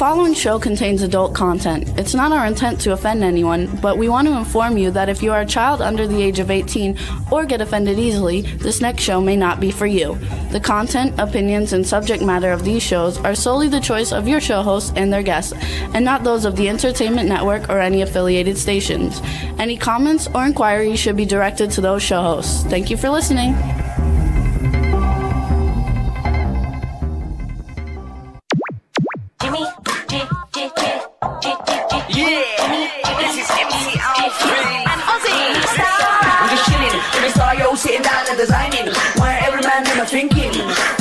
following show contains adult content. It's not our intent to offend anyone, but we want to inform you that if you are a child under the age of 18 or get offended easily, this next show may not be for you. The content, opinions, and subject matter of these shows are solely the choice of your show hosts and their guests, and not those of the Entertainment Network or any affiliated stations. Any comments or inquiries should be directed to those show hosts. Thank you for listening. Sitting down and designing, why every man never thinking,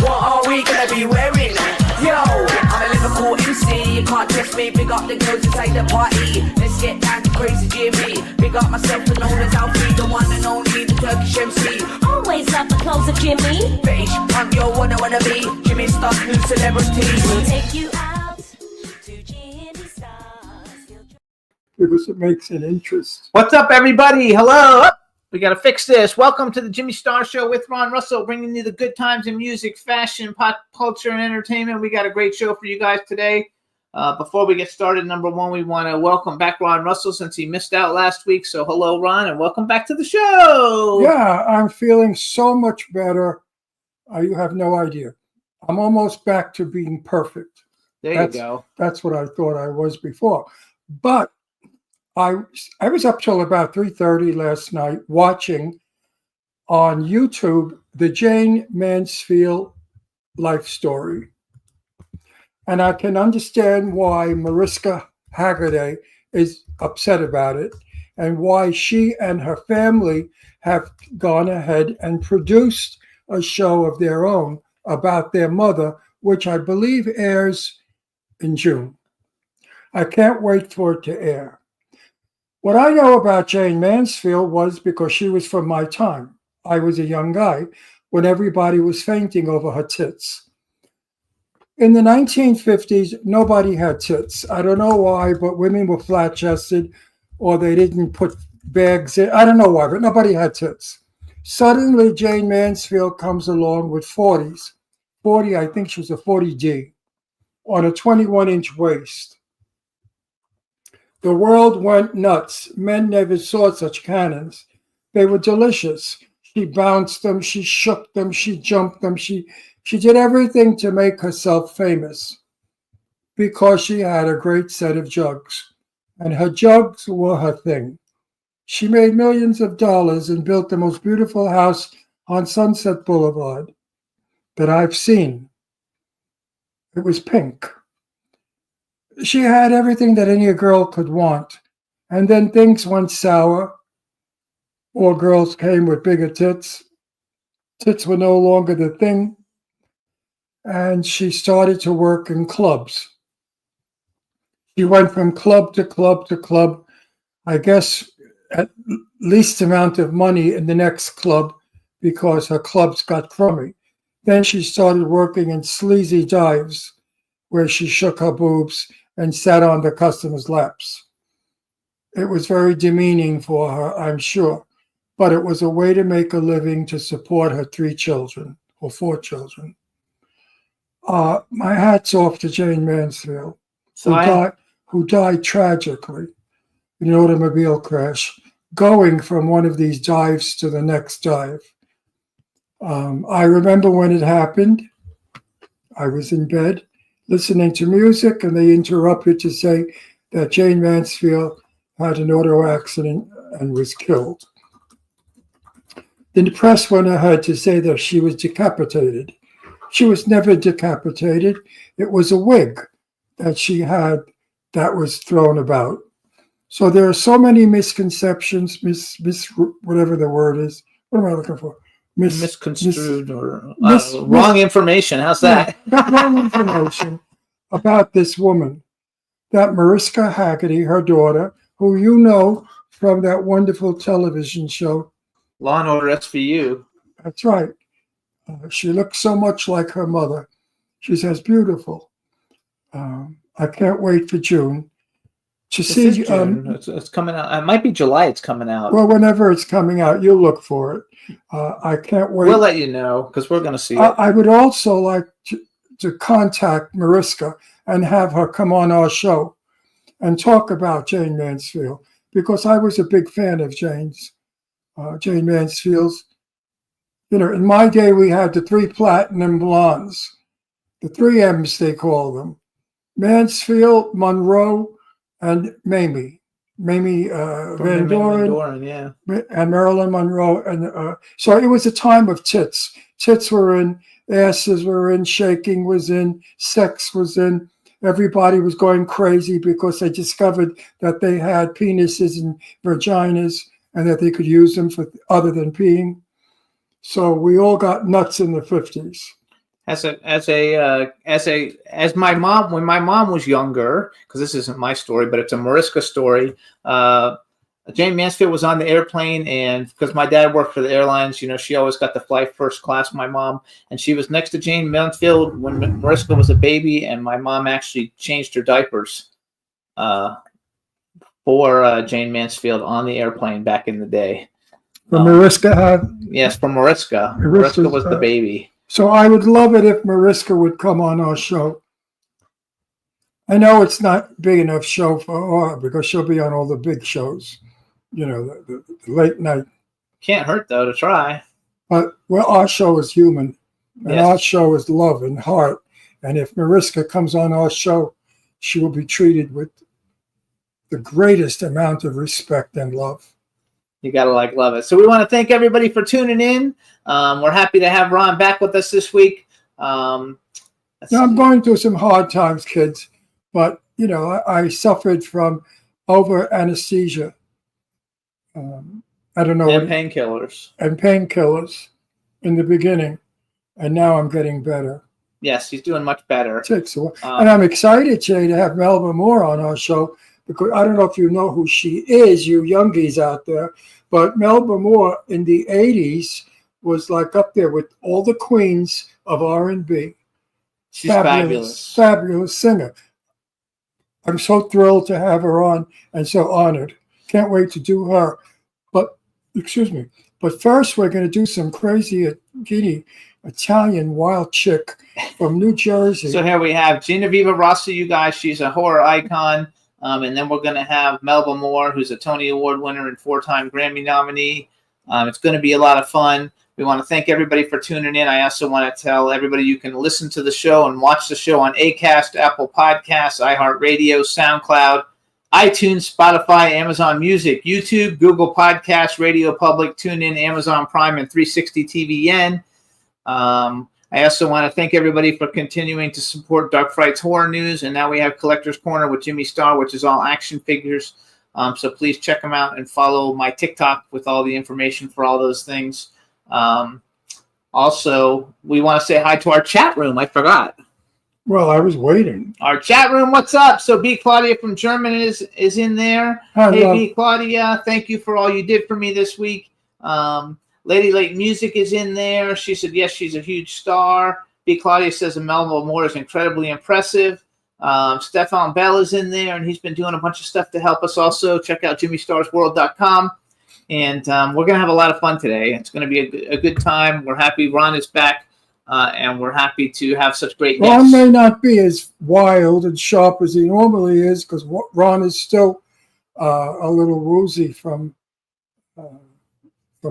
what are we gonna be wearing? Yo, I'm a Liverpool MC, you can't test me, big up the girls inside the party, let's get down to crazy Jimmy, big up myself and known as Alfie, the one and only, the Turkish MC. Always love the clothes of Jimmy. Bitch, punk, yo, wanna be, Jimmy Star's new celebrity. We'll take you out to Jimmy Star's. Because it makes an interest. What's up, everybody? Hello. We got to fix this. Welcome to the Jimmy Star Show with Ron Russell, bringing you the good times in music, fashion, pop culture, and entertainment. We got a great show for you guys today. Before we get started, number one, we want to welcome back Ron Russell since he missed out last week. So hello, Ron, and welcome back to the show. Yeah, I'm feeling so much better. You have no idea. I'm almost back to being perfect. You go. That's what I thought I was before. But I was up till about 3:30 last night watching on YouTube the Jayne Mansfield life story. And I can understand why Mariska Hargitay is upset about it and why she and her family have gone ahead and produced a show of their own about their mother, which I believe airs in June. I can't wait for it to air. What I know about Jayne Mansfield was because she was from my time. I was a young guy when everybody was fainting over her tits. In the 1950s, nobody had tits. I don't know why, but women were flat-chested or they didn't put bags in. I don't know why, but nobody had tits. Suddenly, Jayne Mansfield comes along with 40s. 40, I think she was a 40D, on a 21-inch waist. The world went nuts. Men never saw such cannons. They were delicious. She bounced them, she shook them, she jumped them. She did everything to make herself famous because she had a great set of jugs. And her jugs were her thing. She made millions of dollars and built the most beautiful house on Sunset Boulevard that I've seen. It was pink. She had everything that any girl could want. And then things went sour. Or girls came with bigger tits. Tits were no longer the thing. And she started to work in clubs. She went from club to club to club. I guess at least amount of money in the next club because her clubs got crummy. Then she started working in sleazy dives where she shook her boobs and sat on the customers' laps. It was very demeaning for her, I'm sure, but it was a way to make a living to support her 3 children or 4 children. My hat's off to Jayne Mansfield, who died tragically in an automobile crash, going from one of these dives to the next dive. I remember when it happened. I was in bed listening to music, and they interrupted to say that Jayne Mansfield had an auto accident and was killed. Then the press went ahead to say that she was decapitated. She was never decapitated. It was a wig that she had that was thrown about. So there are so many misconceptions, whatever the word is. What am I looking for? Misconstrued or wrong information. How's that? Yeah, wrong information about this woman, that Mariska Hargitay, her daughter, who you know from that wonderful television show, Law and Order SVU. That's right. She looks so much like her mother. She's as beautiful. I can't wait for June to see. It's coming out. It might be July. It's coming out. Well, whenever it's coming out, you'll look for it. I can't wait. We'll let you know because we're going to see it. I would also like to contact Mariska and have her come on our show and talk about Jane Mansfield, because I was a big fan of Jane Mansfield's. You know, in my day, we had the 3 platinum blondes, the 3 M's they call them: Mansfield, Monroe, and Mamie Van Doren, yeah. and Marilyn Monroe. And so it was a time of tits. Tits were in, asses were in, shaking was in, sex was in. Everybody was going crazy because they discovered that they had penises and vaginas and that they could use them for other than peeing. So we all got nuts in the 50s. As my mom, when my mom was younger, because this isn't my story, but it's a Mariska story. Jane Mansfield was on the airplane, and because my dad worked for the airlines, you know, she always got to fly first class, my mom, and she was next to Jane Mansfield when Mariska was a baby, and my mom actually changed her diapers for Jane Mansfield on the airplane back in the day. But Mariska had. Yes, for Mariska. Mariska's, Mariska was the baby. So I would love it if Mariska would come on our show. I know it's not big enough show for her because she'll be on all the big shows, you know, the late night. Can't hurt, though, to try. But well, our show is human, and Yes. our show is love and heart. And if Mariska comes on our show, she will be treated with the greatest amount of respect and love. You gotta love it. So we want to thank everybody for tuning in. We're happy to have Ron back with us this week. Now, I'm going through some hard times, kids, but you know, I suffered from over anesthesia. I don't know, and painkillers. and painkillers in the beginning, and now I'm getting better. Yes, he's doing much better. Takes a while. And I'm excited, Jay, to have Melba Moore on our show, because I don't know if you know who she is, you youngies out there, but Melba Moore in the 80s was like up there with all the queens of R&B. She's fabulous. Fabulous singer. I'm so thrilled to have her on and so honored. Can't wait to do her. But, excuse me, but first we're going to do some crazy, giddy Italian wild chick from New Jersey. So here we have Genevieve Rossi, you guys. She's a horror icon. And then we're going to have Melba Moore, who's a Tony Award winner and 4-time Grammy nominee. It's going to be a lot of fun. We want to thank everybody for tuning in. I also want to tell everybody you can listen to the show and watch the show on Acast, Apple Podcasts, iHeartRadio, SoundCloud, iTunes, Spotify, Amazon Music, YouTube, Google Podcasts, Radio Public, TuneIn, Amazon Prime, and 360 TVN. I also want to thank everybody for continuing to support Dark Frights Horror News. And now we have Collector's Corner with Jimmy Star, which is all action figures. So please check them out and follow my TikTok with all the information for all those things. Also, we want to say hi to our chat room. I forgot. Well, I was waiting. Our chat room, what's up? So B. Claudia from Germany is in there. Hi, Hey, love. B. Claudia, thank you for all you did for me this week. Lady Lake Music is in there. She said, yes, she's a huge star. B. Claudia says Melba Moore is incredibly impressive. Stefan Bell is in there, and he's been doing a bunch of stuff to help us also. Check out JimmyStarsWorld.com. And we're going to have a lot of fun today. It's going to be a good time. We're happy Ron is back, and we're happy to have such great guests. Ron may not be as wild and sharp as he normally is, because Ron is still a little woozy from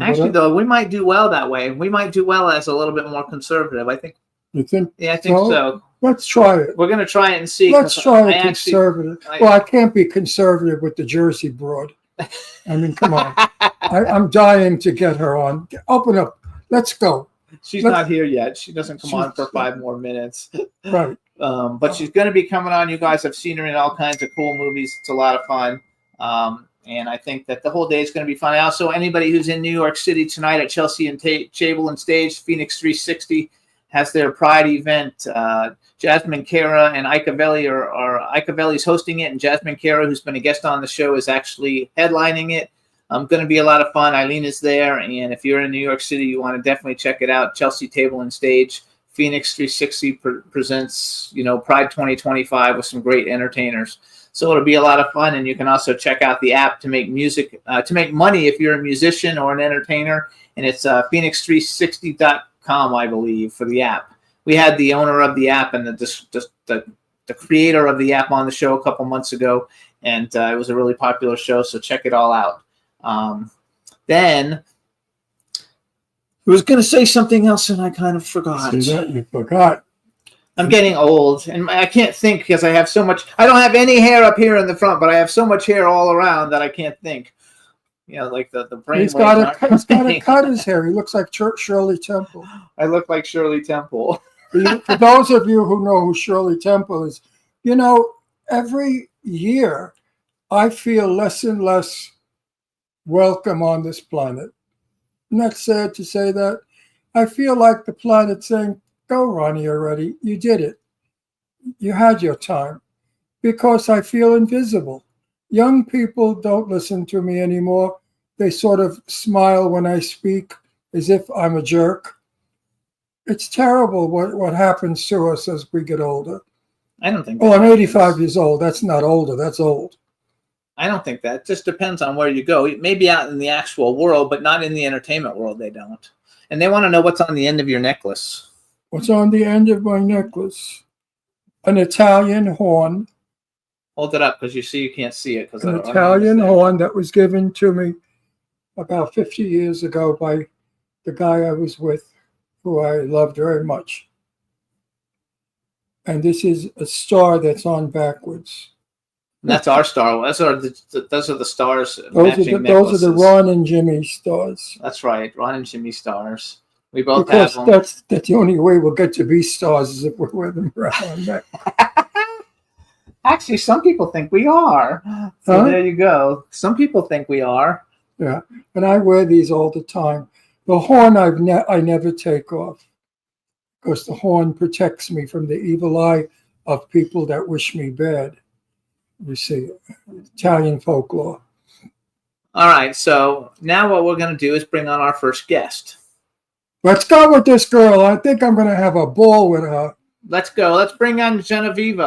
Actually, though, we might do well that way. We might do well as a little bit more conservative. I think. You think? Yeah, I think so. Let's try it. We're going to try it and see. Let's 'cause try I it conservative. Well, I can't be conservative with the Jersey broad. I mean, come on. I'm dying to get her on. Open up. Let's go. She's not here yet. She doesn't come on for 5 more minutes. Right. But she's going to be coming on. You guys have seen her in all kinds of cool movies. It's a lot of fun. And I think that the whole day is going to be fun. Also, anybody who's in New York City tonight at Chelsea and Chamberlain Stage, Phoenix 360 has their Pride event. Jasmine Cara and Icavelli Icavelli's hosting it, and Jasmine Cara, who's been a guest on the show, is actually headlining it. Going to be a lot of fun. Eileen is there, and if you're in New York City, you want to definitely check it out. Chelsea Table and Stage, Phoenix 360 presents, Pride 2025 with some great entertainers. So it'll be a lot of fun, and you can also check out the app to make music, to make money if you're a musician or an entertainer, and it's phoenix360.com, I believe, for the app. We had the owner of the app and the the creator of the app on the show a couple months ago, and it was a really popular show. So check it all out. Then I was going to say something else, and I kind of forgot. See that? You forgot. I'm getting old, and I can't think because I have so much. I don't have any hair up here in the front, but I have so much hair all around that I can't think. You know, like the brain. He's got to cut his hair. He looks like Shirley Temple. I look like Shirley Temple. For those of you who know who Shirley Temple is, you know, every year I feel less and less welcome on this planet. Isn't that sad to say that? I feel like the planet saying, go, Ronnie, already. You did it. You had your time. Because I feel invisible. Young people don't listen to me anymore. They sort of smile when I speak as if I'm a jerk. It's terrible what happens to us as we get older. I don't think. Oh, I'm 85 years old. That's not older. That's old. I don't think that. It just depends on where you go. Maybe out in the actual world, but not in the entertainment world. They don't. And they want to know what's on the end of your necklace. What's on the end of my necklace? An Italian horn. Hold it up because you can't see it. An Italian horn that was given to me about 50 years ago by the guy I was with, who I loved very much. And this is a star that's on backwards. And that's our star. Those are the stars. Those are the Ron and Jimmy stars. That's right, Ron and Jimmy stars. We both because have them. That's the only way we'll get to be stars is if we wear them around our neck. Actually, some people think we are. So Huh? there you go. Some people think we are. Yeah, and I wear these all the time. The horn I never take off because the horn protects me from the evil eye of people that wish me bad. You see, Italian folklore. All right, so now what we're going to do is bring on our first guest. Let's go with this girl. I think I'm going to have a ball with her. Let's go. Let's bring on Genevieve.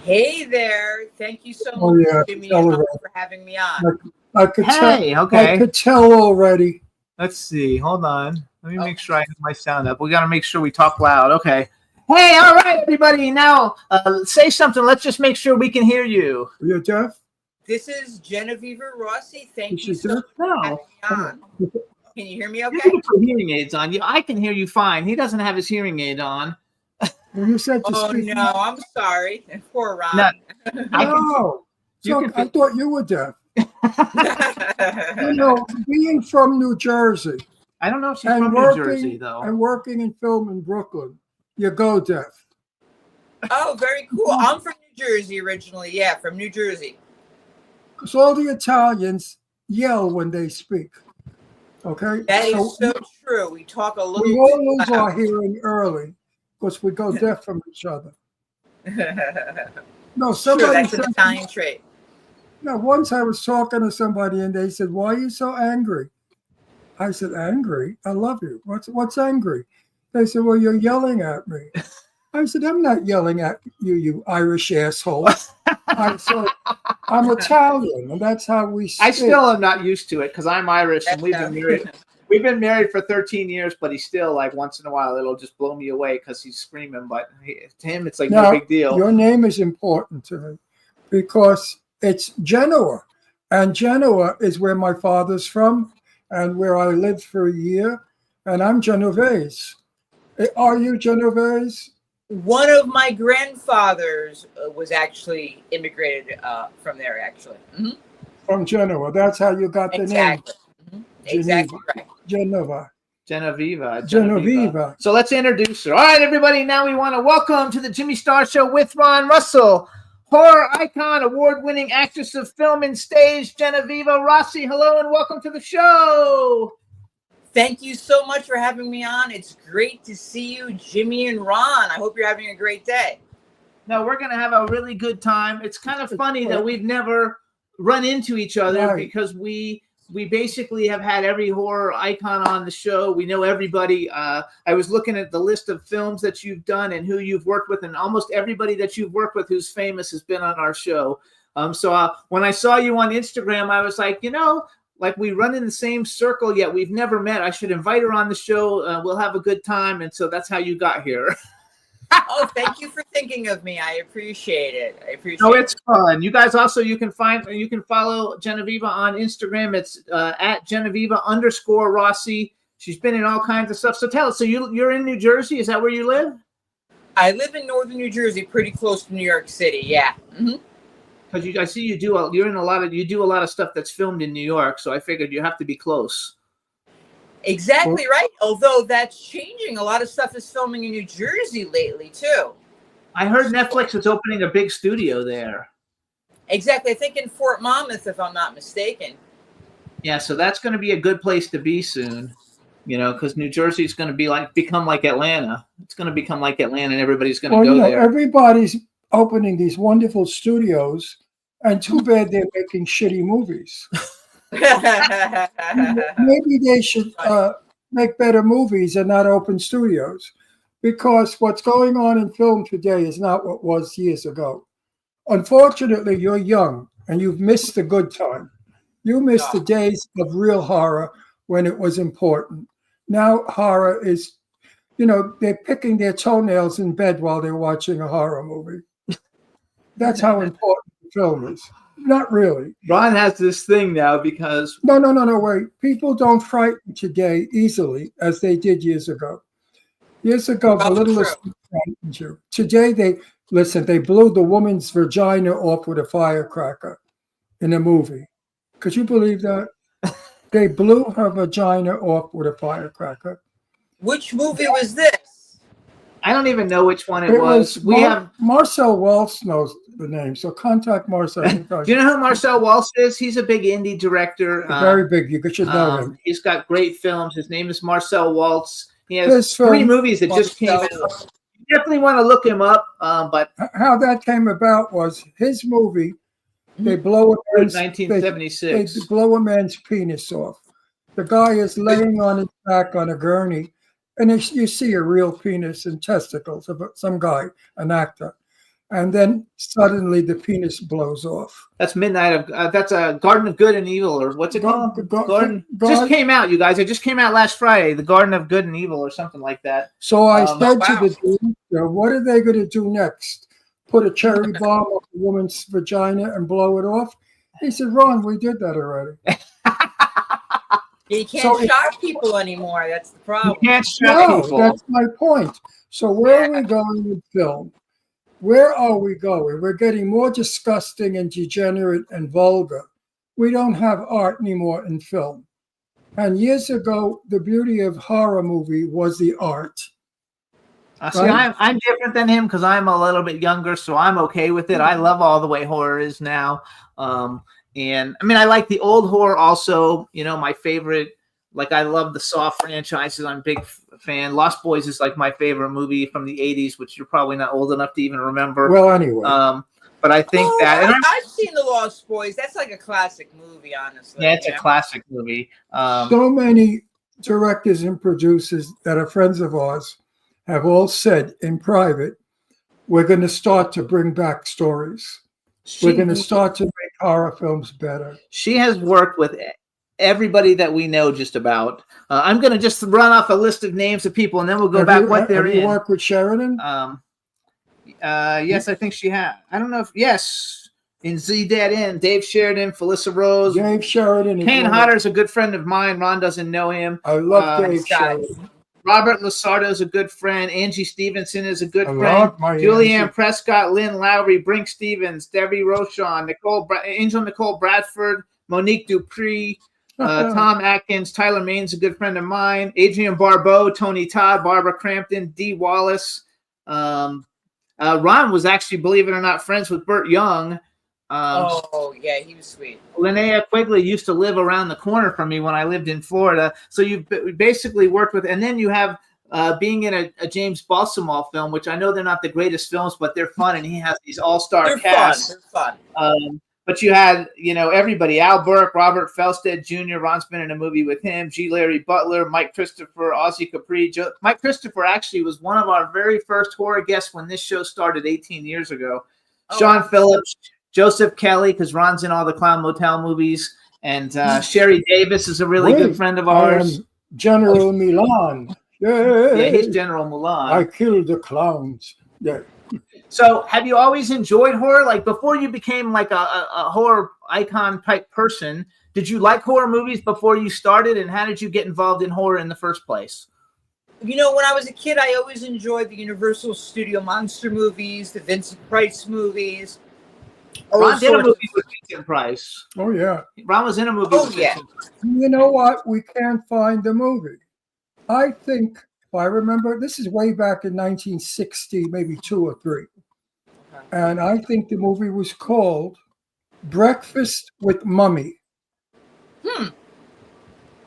Hey there. Thank you so Oh, much, yeah. Jimmy, Tell and her. for having me on. I could Hey, tell. okay. I could tell already. Let's see. Hold on. Let me make sure I have my sound up. We got to make sure we talk loud. Okay. Hey, all right, everybody. Now, say something. Let's just make sure we can hear you. You're deaf? This is Genevieve Rossi. Thank Is you she so much deaf? for having No. me on. Can you hear me You okay? can put hearing aids on. I can hear you fine. He doesn't have his hearing aid on. Well, you said to Oh, speak. no. I'm sorry. Poor Ron. No. I can- No. You So can I fit- thought you were deaf. You know, being from New Jersey I don't know if she's and from New working Jersey, though. and working in film in Brooklyn, you go deaf. Oh, very cool. I'm from New Jersey originally. Yeah, from New Jersey. Because all the Italians yell when they speak. Okay? That is So so true. We talk a little we all bit lose our loud. hearing early because we go deaf from each other. No, True, somebody that's an said, Italian trait. no, once I was talking to somebody and they said, "Why are you so angry?" I said, "Angry? I love you. What's angry?" They said, "Well, you're yelling at me." I said, "I'm not yelling at you, you Irish asshole." I said, "I'm Italian, and that's how we speak." I still am not used to it because I'm Irish and That's we've been married. We've been married for 13 years, but he's still like once in a while it'll just blow me away because he's screaming. But to him, it's like no Now, big deal. your name is important to me because it's Genoa, and Genoa is where my father's from and where I lived for a year, and I'm Genovese. Are you Genovese? One of my grandfathers was actually immigrated from there, actually. Mhm. From Genoa. That's how you got the Exactly. Mhm. name. Exactly right. Genova. Genevieve. Genevieve. So let's introduce her. All right, everybody. Now we want to welcome to the Jimmy Star Show with Ron Russell, horror icon, award-winning actress of film and stage, Genevieve Rossi. Hello and welcome to the show. Thank you so much for having me on. It's great to see you, Jimmy and Ron. I hope you're having a great day. No, we're going to have a really good time. It's kind of funny that we've never run into each other Right. because we basically have had every horror icon on the show. We know everybody. I was looking at the list of films that you've done and who you've worked with, and almost everybody that you've worked with who's famous has been on our show. So when I saw you on Instagram, I was like, like we run in the same circle, yet we've never met. I should invite her on the show. We'll have a good time. And so that's how you got here. Oh, thank you for thinking of me. I appreciate it. I appreciate No, it. it's fun. You guys also you can follow Genevieve on Instagram. It's at Genevieve_Rossi. She's been in all kinds of stuff. So tell us. So you're in New Jersey? Is that where you live? I live in northern New Jersey, pretty close to New York City. Yeah. Because I see you do a lot of stuff that's filmed in New York. So I figured you have to be close. Exactly right. Although that's changing. A lot of stuff is filming in New Jersey lately too. I heard Netflix is opening a big studio there. Exactly. I think in Fort Monmouth, if I'm not mistaken. Yeah, so that's going to be a good place to be soon. Because New Jersey is going to become like Atlanta. It's going to become like Atlanta, and everybody's going to go there. Everybody's opening these wonderful studios, and too bad they're making shitty movies. Maybe they should make better movies and not open studios, because what's going on in film today is not what was years ago. Unfortunately, you're young and you've missed the good time. You missed the days of real horror when it was important. Now horror is, they're picking their toenails in bed while they're watching a horror movie. That's how important film is. Not really. Ron has this thing now because... No, wait. People don't frighten today easily as they did years ago. Years ago, the littlest thing frightened you. Today, they blew the woman's vagina off with a firecracker in a movie. Could you believe that? They blew her vagina off with a firecracker. Which movie was this? I don't even know which one it was. Marcel Waltz knows the name, so contact Marcel. Do you know who Marcel Waltz is? He's a big indie director. Very big. You should know him. He's got great films. His name is Marcel Waltz. He has 3 movies that just came out. You definitely want to look him up. But how that came about was his movie. They blow 1976. They blow a man's penis off. The guy is laying on his back on a gurney, and you see a real penis and testicles of some guy, an actor, and then suddenly the penis blows off. That's that's a Garden of Good and Evil, or what's it called? Just came out, you guys. It just came out last Friday. The Garden of Good and Evil, or something like that. So I said to the dude, "What are they going to do next? Put a cherry bomb on a woman's vagina and blow it off?" He said, "Ron, we did that already." You can't shock people anymore. That's the problem. You can't shock people. That's my point. So where are we going with film? Where are we going? We're getting more disgusting and degenerate and vulgar. We don't have art anymore in film. And years ago, the beauty of horror movie was the art. See, I'm different than him because I'm a little bit younger, so I'm okay with it. I love all the way horror is now. And I mean, I like the old horror also. My favorite, I love the Saw franchises. I'm a big fan. Lost Boys is like my favorite movie from the 80s, which you're probably not old enough to even remember. Well, anyway. But I think I've seen The Lost Boys. That's like a classic movie, honestly. Yeah, it's a classic movie. So many directors and producers that are friends of ours have all said in private, we're going to start to bring back stories. We're going to start to make horror films better. She has worked with everybody that we know just about. I'm going to just run off a list of names of people, and then we'll go back what they're in. Have you worked with Sheridan? Yes, I think she had. I don't know if, yes. In Z Dead End, Dave Sheridan, Felissa Rose. Dave Sheridan. Kane Hodder is a good friend of mine. Ron doesn't know him. I love Dave Sheridan. Robert Lasardo is a good friend. Angie Stevenson is a good friend. Julianne Prescott, Lynn Lowry, Brink Stevens, Debbie Rochon, Angel Nicole Bradford, Monique Dupree, Tom Atkins, Tyler Main's a good friend of mine. Adrienne Barbeau, Tony Todd, Barbara Crampton, Dee Wallace. Ron was actually, believe it or not, friends with Burt Young. Yeah, he was sweet. Linnea Quigley used to live around the corner from me when I lived in Florida. So you basically worked with, and then you have being in a James Balsamall film, which I know they're not the greatest films, but they're fun, and he has these all-star casts. They're fun. But you had, everybody, Al Burke, Robert Felstead Jr., Ron's been in a movie with him, G. Larry Butler, Mike Christopher, Ozzie Capri. Mike Christopher actually was one of our very first horror guests when this show started 18 years ago. Sean Phillips, Joseph Kelly, because Ron's in all the Clown Motel movies, and Sherry Davis is a really good friend of ours. General Milan. Yeah, he's General Milan. I killed the clowns. Yeah. So, have you always enjoyed horror? Like before you became like a horror icon type person, did you like horror movies before you started? And how did you get involved in horror in the first place? You know, when I was a kid, I always enjoyed the Universal Studio monster movies, the Vincent Price movies. all Ron did a sorts movie of- with Vincent Price. Oh, yeah. Ron was in a movie Oh, with yeah. Vincent Price. You know what? We can't find the movie. I think, if I remember, this is way back in 1960, maybe 2 or 3. And I think the movie was called Breakfast with Mummy.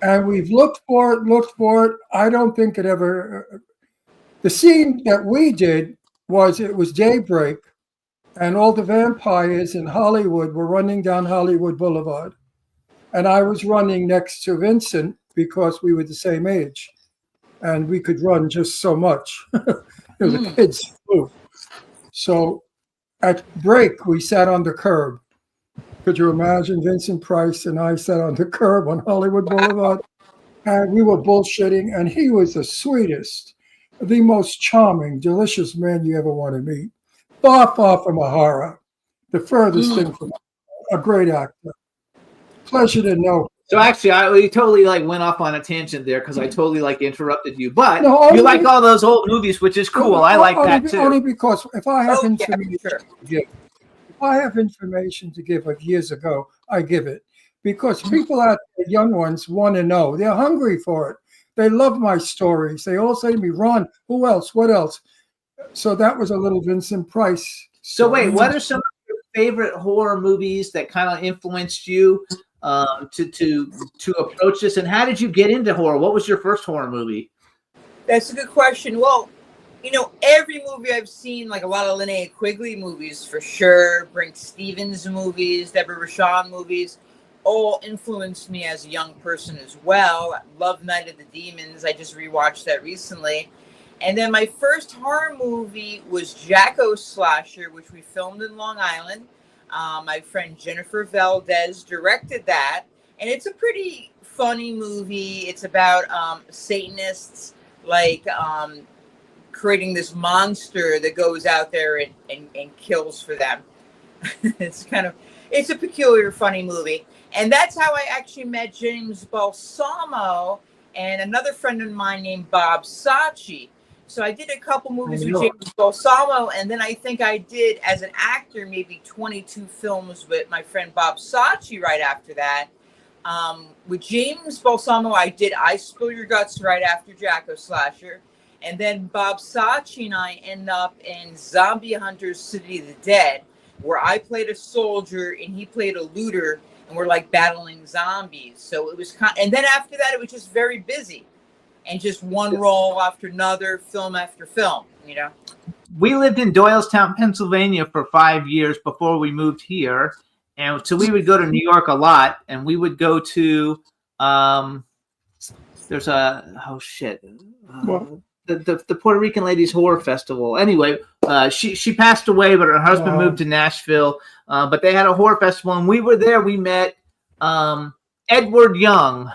And we've looked for it. I don't think it ever. The scene that we did was it was daybreak, and all the vampires in Hollywood were running down Hollywood Boulevard. And I was running next to Vincent because we were the same age. And we could run just so much. The kids flew. So at break, we sat on the curb. Could you imagine Vincent Price and I sat on the curb on Hollywood Boulevard? And we were bullshitting. And he was the sweetest, the most charming, delicious man you ever want to meet. Far, far from a horror. The furthest thing from a great actor. Pleasure to know. So actually, we totally like went off on a tangent there because I totally like interrupted you. But No, only you like be- all those old movies, which is cool. I like that too. Only because if I have Oh, yeah, information sure. to give, if I have information to give of years ago, I give it. Because people out there, young ones, want to know. They're hungry for it. They love my stories. They all say to me, Ron, who else? What else? So that was a little Vincent Price. So wait, what are some of your favorite horror movies that kind of influenced you to approach this? And how did you get into horror? What was your first horror movie? That's a good question. Well, you know, every movie I've seen, like a lot of Linnea Quigley movies for sure, Brinke Stevens movies, Deborah Rochon movies, all influenced me as a young person as well. Love Night of the Demons. I just rewatched that recently. And then my first horror movie was Jacko Slasher, which we filmed in Long Island. My friend Jennifer Valdez directed that. And it's a pretty funny movie. It's about Satanists, like creating this monster that goes out there and kills for them. It's a peculiar, funny movie. And that's how I actually met James Balsamo and another friend of mine named Bob Sachi. So I did a couple movies with James Balsamo, and then I think I did, as an actor, maybe 22 films with my friend Bob Sachi right after that. With James Balsamo, I did I Spill Your Guts right after Jacko Slasher. And then Bob Sachi and I end up in Zombie Hunters City of the Dead, where I played a soldier and he played a looter, and we're like battling zombies. So it was and then after that, it was just very busy. And just one role after another, film after film, you know? We lived in Doylestown, Pennsylvania for 5 years before we moved here. And so we would go to New York a lot, and we would go to there's the Puerto Rican Ladies Horror Festival. Anyway, she passed away, but her husband moved to Nashville. But they had a horror festival, and we were there. We met Edward Young.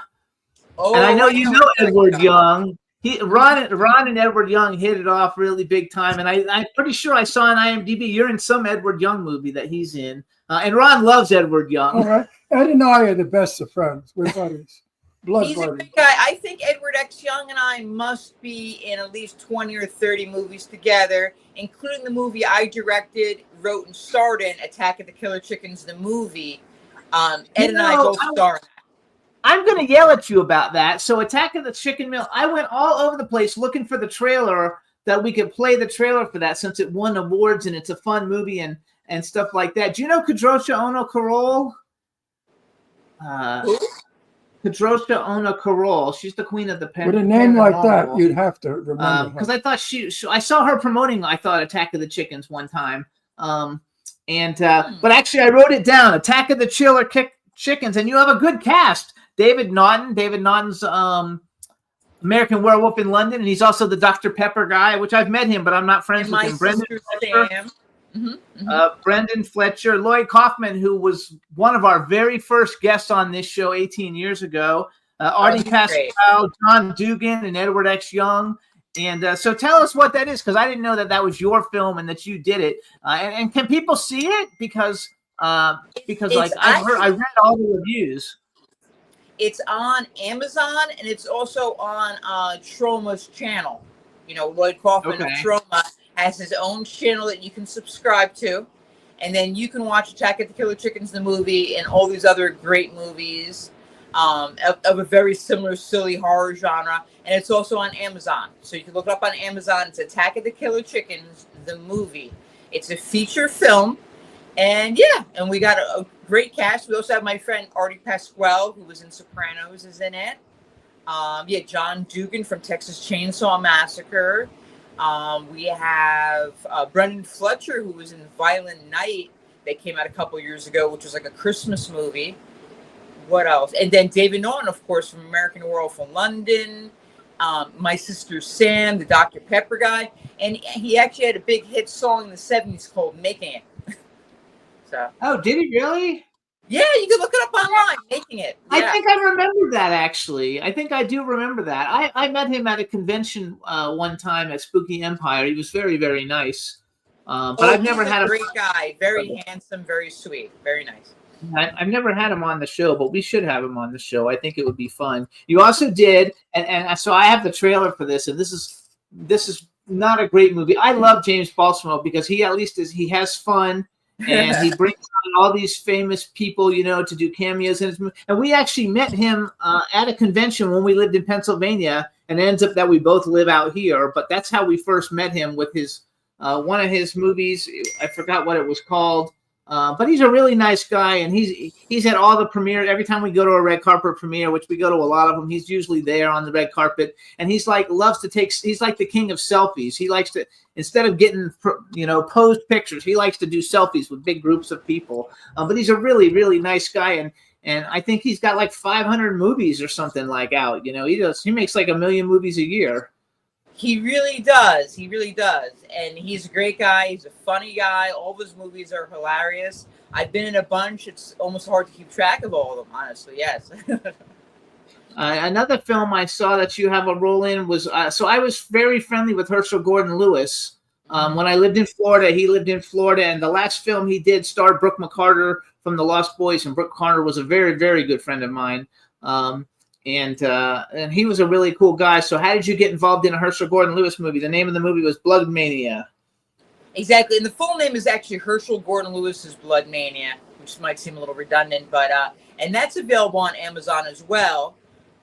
Oh, And I know you know Edward Young. Ron and Edward Young hit it off really big time. And I'm pretty sure I saw on IMDb you're in some Edward Young movie that he's in. And Ron loves Edward Young. All right. Ed and I are the best of friends. We're buddies. Blood He's a buddies. good guy. I think Edward X. Young and I must be in at least 20 or 30 movies together, including the movie I directed, wrote, and starred in, Attack of the Killer Chickens, the movie. Ed and I both star in that. I'm going to yell at you about that. So Attack of the Chicken Mill, I went all over the place looking for the trailer that we could play the trailer for that since it won awards and it's a fun movie and stuff like that. Do you know Kadrosha Ono Carole? Who? Kadrosha Ono Carole. She's the queen of the With a name like that, paranormal. you'd have to remember. Because her. I thought I saw her promoting, I thought, Attack of the Chickens one time. But actually I wrote it down, Attack of the Chickens, and you have a good cast. David Naughton's American Werewolf in London, and he's also the Dr. Pepper guy, which I've met him, but I'm not friends And with my him. Brendan sister Fletcher, Sam. Brendan Fletcher, Lloyd Kaufman, who was one of our very first guests on this show 18 years ago, Artie he's great. Pascal, John Dugan, and Edward X. Young. And so tell us what that is, because I didn't know that that was your film and that you did it. And can people see it? Because like I read all the reviews. It's on Amazon, and it's also on Troma's channel. You know, Lloyd Kaufman of Troma has his own channel that you can subscribe to, and then you can watch Attack of the Killer Chickens, the movie, and all these other great movies of a very similar silly horror genre. And it's also on Amazon, so you can look it up on Amazon. It's Attack of the Killer Chickens, the movie. It's a feature film, and and we got a great cast. We also have my friend Artie Pasquale, who was in Sopranos, is in it. John Dugan from Texas Chainsaw Massacre. We have Brendan Fletcher, who was in Violent Night, that came out a couple years ago, which was like a Christmas movie. What else? And then David Norton, of course, from American Werewolf from London. My Sister Sam, the Dr. Pepper guy. And he actually had a big hit song in the 70s called Making It. So. Oh, did he really? Yeah, you can look it up online, Making It. Yeah. I think I remember that, actually. I think I do remember that. I met him at a convention one time at Spooky Empire. He was very, very nice. But I've never had a great guy. Very handsome, very sweet, very nice. I've never had him on the show, but we should have him on the show. I think it would be fun. You also did, and so I have the trailer for this, and this is not a great movie. I love James Balsamo because he has fun, and he brings on all these famous people, to do cameos in his movie. And we actually met him at a convention when we lived in Pennsylvania, and it ends up that we both live out here. But that's how we first met him, with his one of his movies. I forgot what it was called. But he's a really nice guy, and he's at all the premieres. Every time we go to a red carpet premiere, which we go to a lot of them, he's usually there on the red carpet. And he's like the king of selfies. He likes to, instead of getting posed pictures, he likes to do selfies with big groups of people. But he's a really, really nice guy, and I think he's got like 500 movies or something like out. He makes like 1 million movies a year. He really does. He really does. And he's a great guy. He's a funny guy. All of his movies are hilarious. I've been in a bunch. It's almost hard to keep track of all of them, honestly. Yes. Another film I saw that you have a role in was, so I was very friendly with Herschel Gordon Lewis. When I lived in Florida, he lived in Florida. And the last film he did starred Brooke McCarter from The Lost Boys. And Brooke McCarter was a very, very good friend of mine. And he was a really cool guy. So how did you get involved in a Herschel Gordon Lewis movie? The name of the movie was Blood Mania. Exactly. And the full name is actually Herschel Gordon Lewis's Blood Mania, which might seem a little redundant, but and that's available on Amazon as well.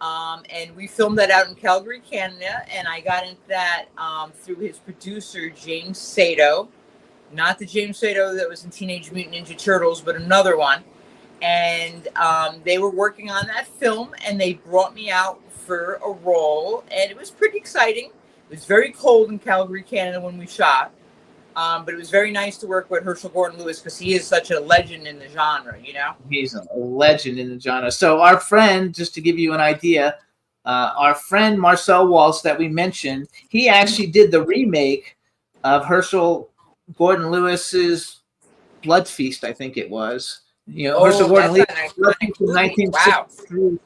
And we filmed that out in Calgary, Canada, and I got into that through his producer, James Sato. Not the James Sato that was in Teenage Mutant Ninja Turtles, but another one. And they were working on that film, and they brought me out for a role, and it was pretty exciting. It was very cold in Calgary, Canada when we shot, but it was very nice to work with Herschel Gordon Lewis because he is such a legend in the genre, He's a legend in the genre. So our friend, just to give you an idea, our friend Marcel Waltz that we mentioned, he actually did the remake of Herschel Gordon Lewis's Blood Feast, I think it was. Herschel Gordon Lewis, 1963. Wow.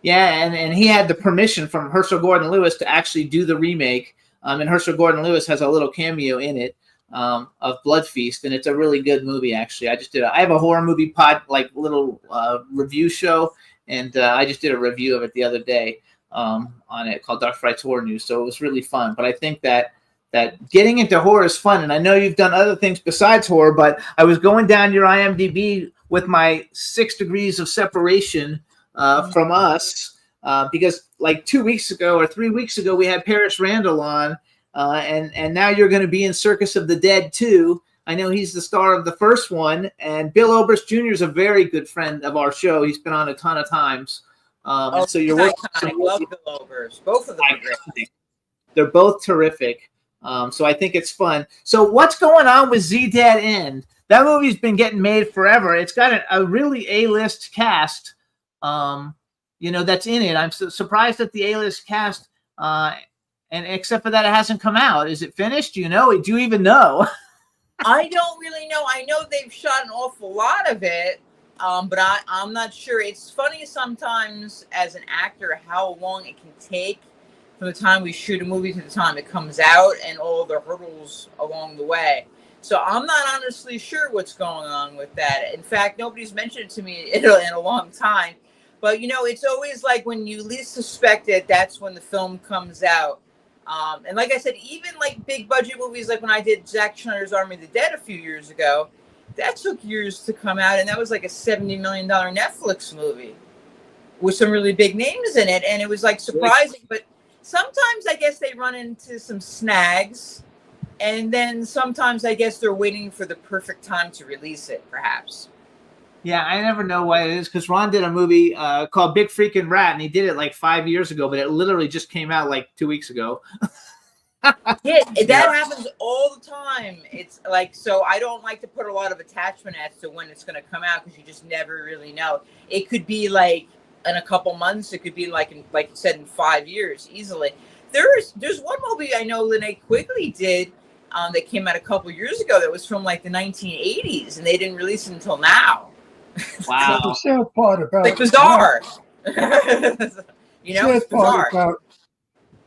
Yeah, and he had the permission from Herschel Gordon Lewis to actually do the remake. And Herschel Gordon Lewis has a little cameo in it of Blood Feast, and it's a really good movie. Actually, I have a horror movie little review show, and I just did a review of it the other day on it called Dark Frights Horror News. So it was really fun. But I think that getting into horror is fun, and I know you've done other things besides horror. But I was going down your IMDb with my 6 degrees of separation from us, because like 2 weeks ago or 3 weeks ago, we had Paris Randall on, and now you're going to be in Circus of the Dead too. I know he's the star of the first one, and Bill Oberst Jr. is a very good friend of our show. He's been on a ton of times. So you're working. I love Bill Oberst. Both of them are great. They're both terrific. So I think it's fun. So what's going on with Z Dead End? That movie's been getting made forever. It's got a really A-list cast, that's in it. I'm surprised at the A-list cast, and except for that, it hasn't come out. Is it finished? Do you even know? I don't really know. I know they've shot an awful lot of it, but I'm not sure. It's funny sometimes as an actor how long it can take from the time we shoot a movie to the time it comes out, and all the hurdles along the way. So I'm not honestly sure what's going on with that. In fact, nobody's mentioned it to me in a long time. But, it's always like when you least suspect it, that's when the film comes out. And like I said, even like big budget movies, like when I did Zack Snyder's Army of the Dead a few years ago, that took years to come out. And that was like a $70 million Netflix movie with some really big names in it. And it was like surprising. But sometimes I guess they run into some snags. And then sometimes I guess they're waiting for the perfect time to release it, perhaps. Yeah, I never know why it is, because Ron did a movie called Big Freaking Rat, and he did it like 5 years ago, but it literally just came out like 2 weeks ago. Yeah, that happens all the time. It's like, so I don't like to put a lot of attachment as to when it's going to come out, because you just never really know. It could be like in a couple months. It could be like you said, in 5 years easily. There's one movie I know Linnea Quigley did that came out a couple years ago that was from like the 1980s, and they didn't release it until now. Wow. The sad part about Like bizarre. The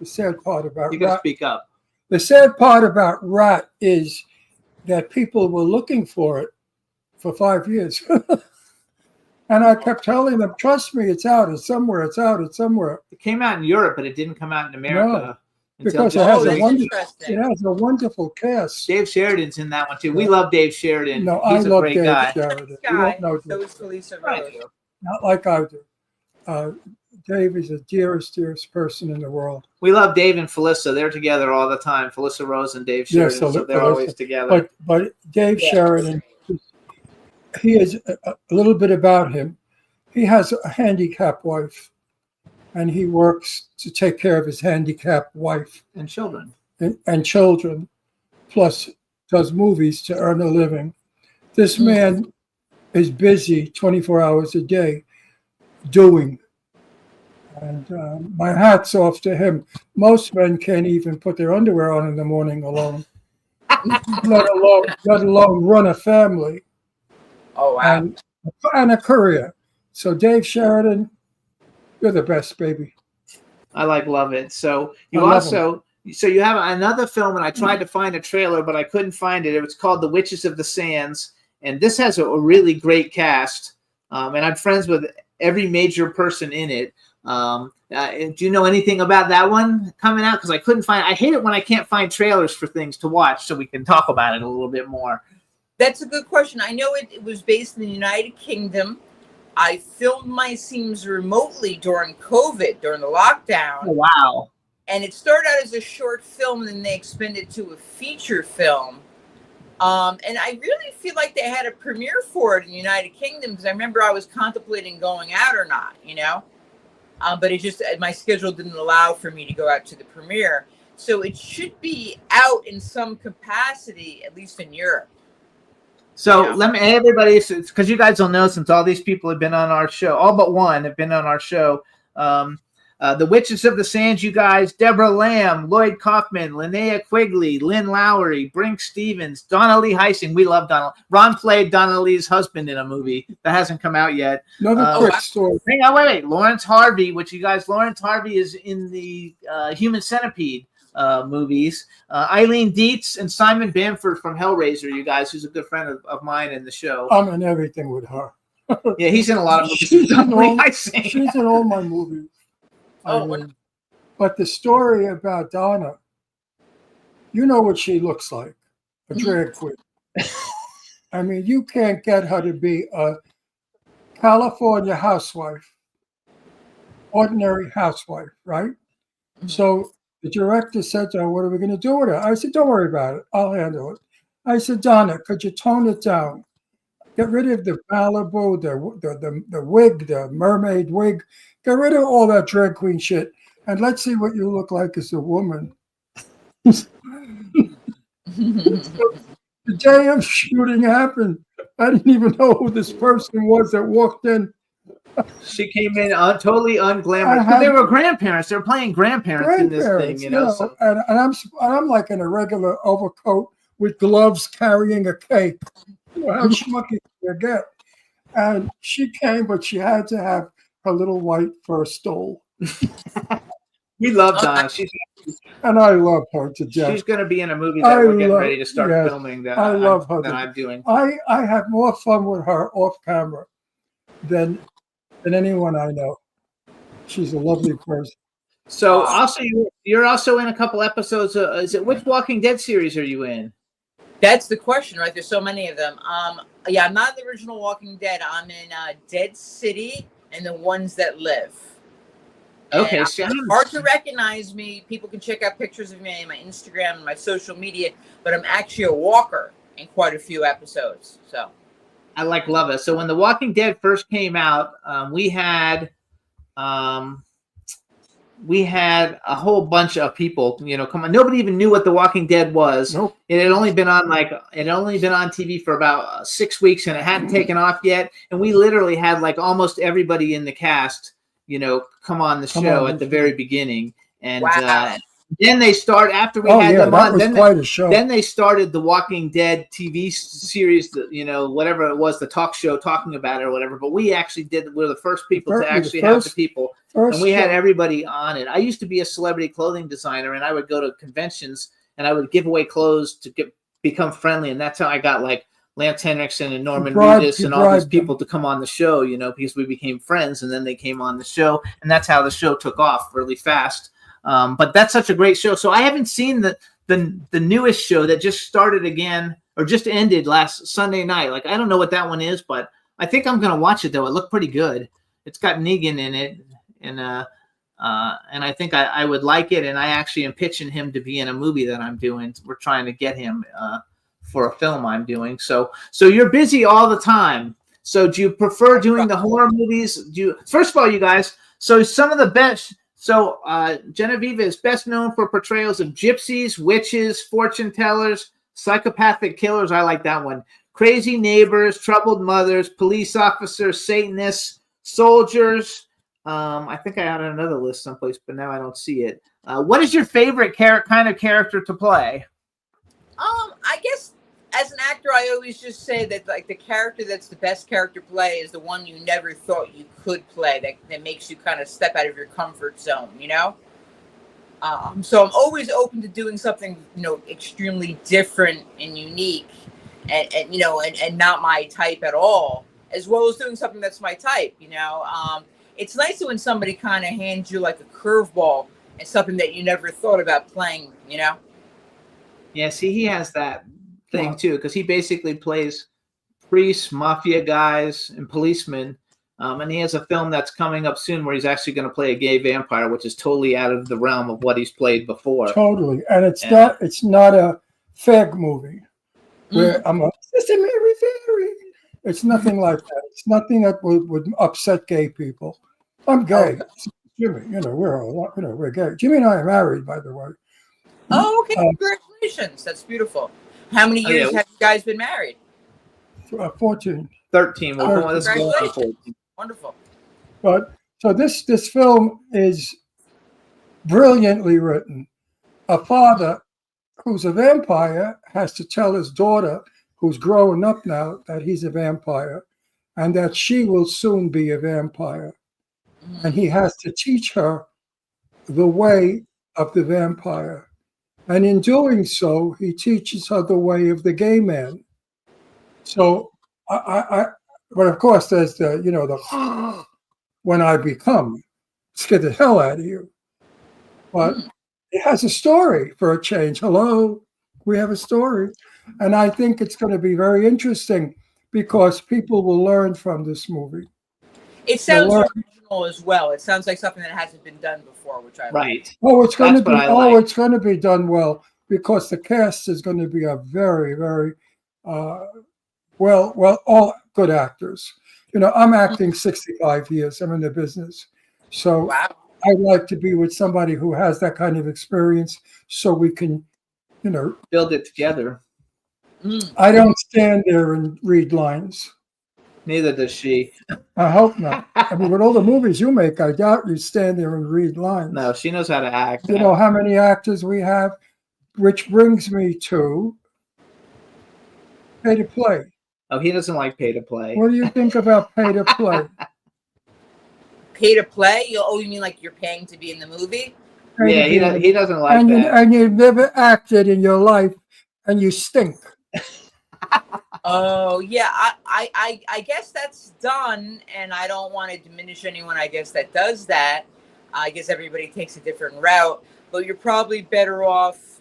sad part about You got to Rat. speak up. The sad part about Rat is that people were looking for it for 5 years. And I kept telling them, trust me, it's out. It's somewhere. It's out. It's somewhere. It came out in Europe, but it didn't come out in America. Because until it interesting. has a wonderful cast. Dave Sheridan's in that one too. We love Dave Sheridan. No, He's I a love great Dave guy. Sheridan. You Guy. don't know So Dave. is Felicia Right. Rose. Not like I do. Dave is the dearest person in the world. We love Dave and Felissa. They're together all the time. Felissa Rose and Dave Yeah, Sheridan. so So they're Felissa. always together. But Dave Yeah. Sheridan, he is a little bit about him. He has a handicapped wife, and he works to take care of his handicapped wife And children. and children, plus does movies to earn a living. This man is busy 24 hours a day doing. And my hat's off to him. Most men can't even put their underwear on in the morning alone, let alone run a family Oh, wow. and a career. So Dave Sheridan, you're the best, baby. I love it. So I love you have another film, and I tried to find a trailer, but I couldn't find it. It was called The Witches of the Sands, and this has a really great cast. And I'm friends with every major person in it. Do you know anything about that one coming out? Because I couldn't find. I hate it when I can't find trailers for things to watch, so we can talk about it a little bit more. That's a good question. I know it was based in the United Kingdom. I filmed my scenes remotely during COVID, during the lockdown. Oh, wow. And it started out as a short film, and then they expanded to a feature film. And I really feel like they had a premiere for it in the United Kingdom, because I remember I was contemplating going out or not, but it just, my schedule didn't allow for me to go out to the premiere. So it should be out in some capacity, at least in Europe. So Yeah. let me, everybody, because you guys will know, since all these people have been on our show, all but one have been on our show. The Witches of the Sands, you guys, Deborah Lamb, Lloyd Kaufman, Linnea Quigley, Lynn Lowry, Brink Stevens, Donna Lee Heising. We love Donna. Ron played Donna Lee's husband in a movie that hasn't come out yet. Another quick story. Hang on, wait. Lawrence Harvey, which you guys, Lawrence Harvey is in the Human Centipede movies. Eileen Dietz and Simon Bamford from Hellraiser, you guys, who's a good friend of mine in the show. I'm in everything with her. Yeah, he's in a lot of movies. She's in all, Heising. she's in all my movies. But the story about Donna, you know what she looks like, a drag queen. I mean, you can't get her to be a California housewife, ordinary housewife, right? So the director said to her, what are we going to do with her? I said, don't worry about it. I'll handle it. I said, Donna, could you tone it down? Get rid of the Malibu, the wig, the mermaid wig. Get rid of all that drag queen shit. And let's see what you look like as a woman. So the day of shooting happened, I didn't even know who this person was that walked in. She came in totally unglamorous. I had- They were grandparents. They were playing grandparents in this thing, you know. So. and I'm like in a regular overcoat with gloves carrying a cake. You know, how schmucky can you get? And she came, but she had to have her little white fur stole. We love Donna. She's and I love her to death. going to be in a movie that I we're getting love- ready to start yes, filming. That I love her. That I'm doing. I have more fun with her off camera than anyone I know. She's a lovely person. So also you're also in a couple episodes. Is it which Walking Dead series are you in? That's the question, right? There's so many of them. Yeah, I'm not in the original Walking Dead. I'm in Dead City and The Ones That Live. Okay, And so it's hard to recognize me. People can check out pictures of me on my Instagram and my social media, but I'm actually a walker in quite a few episodes. So I love it. So when The Walking Dead first came out, we had a whole bunch of people, come on. Nobody even knew what The Walking Dead was. Nope. It had only been on TV for about 6 weeks, and it hadn't taken off yet. And we literally had like almost everybody in the cast, come on the show at the very beginning. And wow. then they after we Oh had yeah, them that on. was quite a show. Then they started the Walking Dead TV series, whatever it was, the talk show talking about it or whatever. But we actually we're the first people to actually have the people. And we had everybody on it. I used to be a celebrity clothing designer, and I would go to conventions and I would give away clothes to become friendly. And that's how I got like Lance Henriksen and Norman Reedus and all these people to come on the show, because we became friends, and then they came on the show, and that's how the show took off really fast. But that's such a great show. So I haven't seen the newest show that just started again or just ended last Sunday night. Like, I don't know what that one is, but I think I'm going to watch it though. It looked pretty good. It's got Negan in it. And I think I would like it. And I actually am pitching him to be in a movie that I'm doing. We're trying to get him, for a film I'm doing. So you're busy all the time. So do you prefer doing the horror movies? First of all, you guys, so some of the best, Genevieve is best known for portrayals of gypsies, witches, fortune tellers, psychopathic killers. I like that one. Crazy neighbors, troubled mothers, police officers, Satanists, soldiers. I think I had another list someplace, but now I don't see it. What is your favorite kind of character to play? I guess as an actor, I always just say that like the character that's the best character play is the one you never thought you could play, that makes you kind of step out of your comfort zone, So I'm always open to doing something, extremely different and unique and not my type at all, as well as doing something that's my type, It's nice when somebody kind of hands you like a curveball and something that you never thought about playing, Yeah, see, he has that thing too, because he basically plays priests, mafia guys, and policemen. And he has a film that's coming up soon where he's actually going to play a gay vampire, which is totally out of the realm of what he's played before. Totally, and it's not a fag movie where I'm a Sister Mary Fairy. It's nothing like that. It's nothing that would upset gay people. I'm gay, Jimmy. We're gay. Jimmy and I are married, by the way. Oh, okay. Congratulations. That's beautiful. How many years have you guys been married? 14. 13. We're going on 14. Wonderful. But so this film is brilliantly written. A father who's a vampire has to tell his daughter, who's growing up now, that he's a vampire and that she will soon be a vampire. And he has to teach her the way of the vampire. And in doing so, he teaches her the way of the gay man. So but of course there's the when I become, scare the hell out of you. But it has a story for a change. Hello, we have a story. And I think it's going to be very interesting because people will learn from this movie. It sounds original as well. It sounds like something that hasn't been done before, which I like. Right. Oh, it's going to be. Like. It's going to be done well because the cast is going to be a very, very all good actors. I'm acting 65 years. I'm in the business, so wow. I like to be with somebody who has that kind of experience, so we can, build it together. I don't stand there and read lines. Neither does she. I hope not. I mean, with all the movies you make, I doubt you stand there and read lines. No, she knows how to act. You know how many actors we have? Which brings me to pay to play. Oh, he doesn't like pay to play. What do you think about pay to play? Pay to play? You mean like you're paying to be in the movie? Yeah, he doesn't like and that. and you've never acted in your life, and you stink. Oh yeah, I guess that's done, and I don't want to diminish anyone. I guess that does that. I guess everybody takes a different route, but you're probably better off,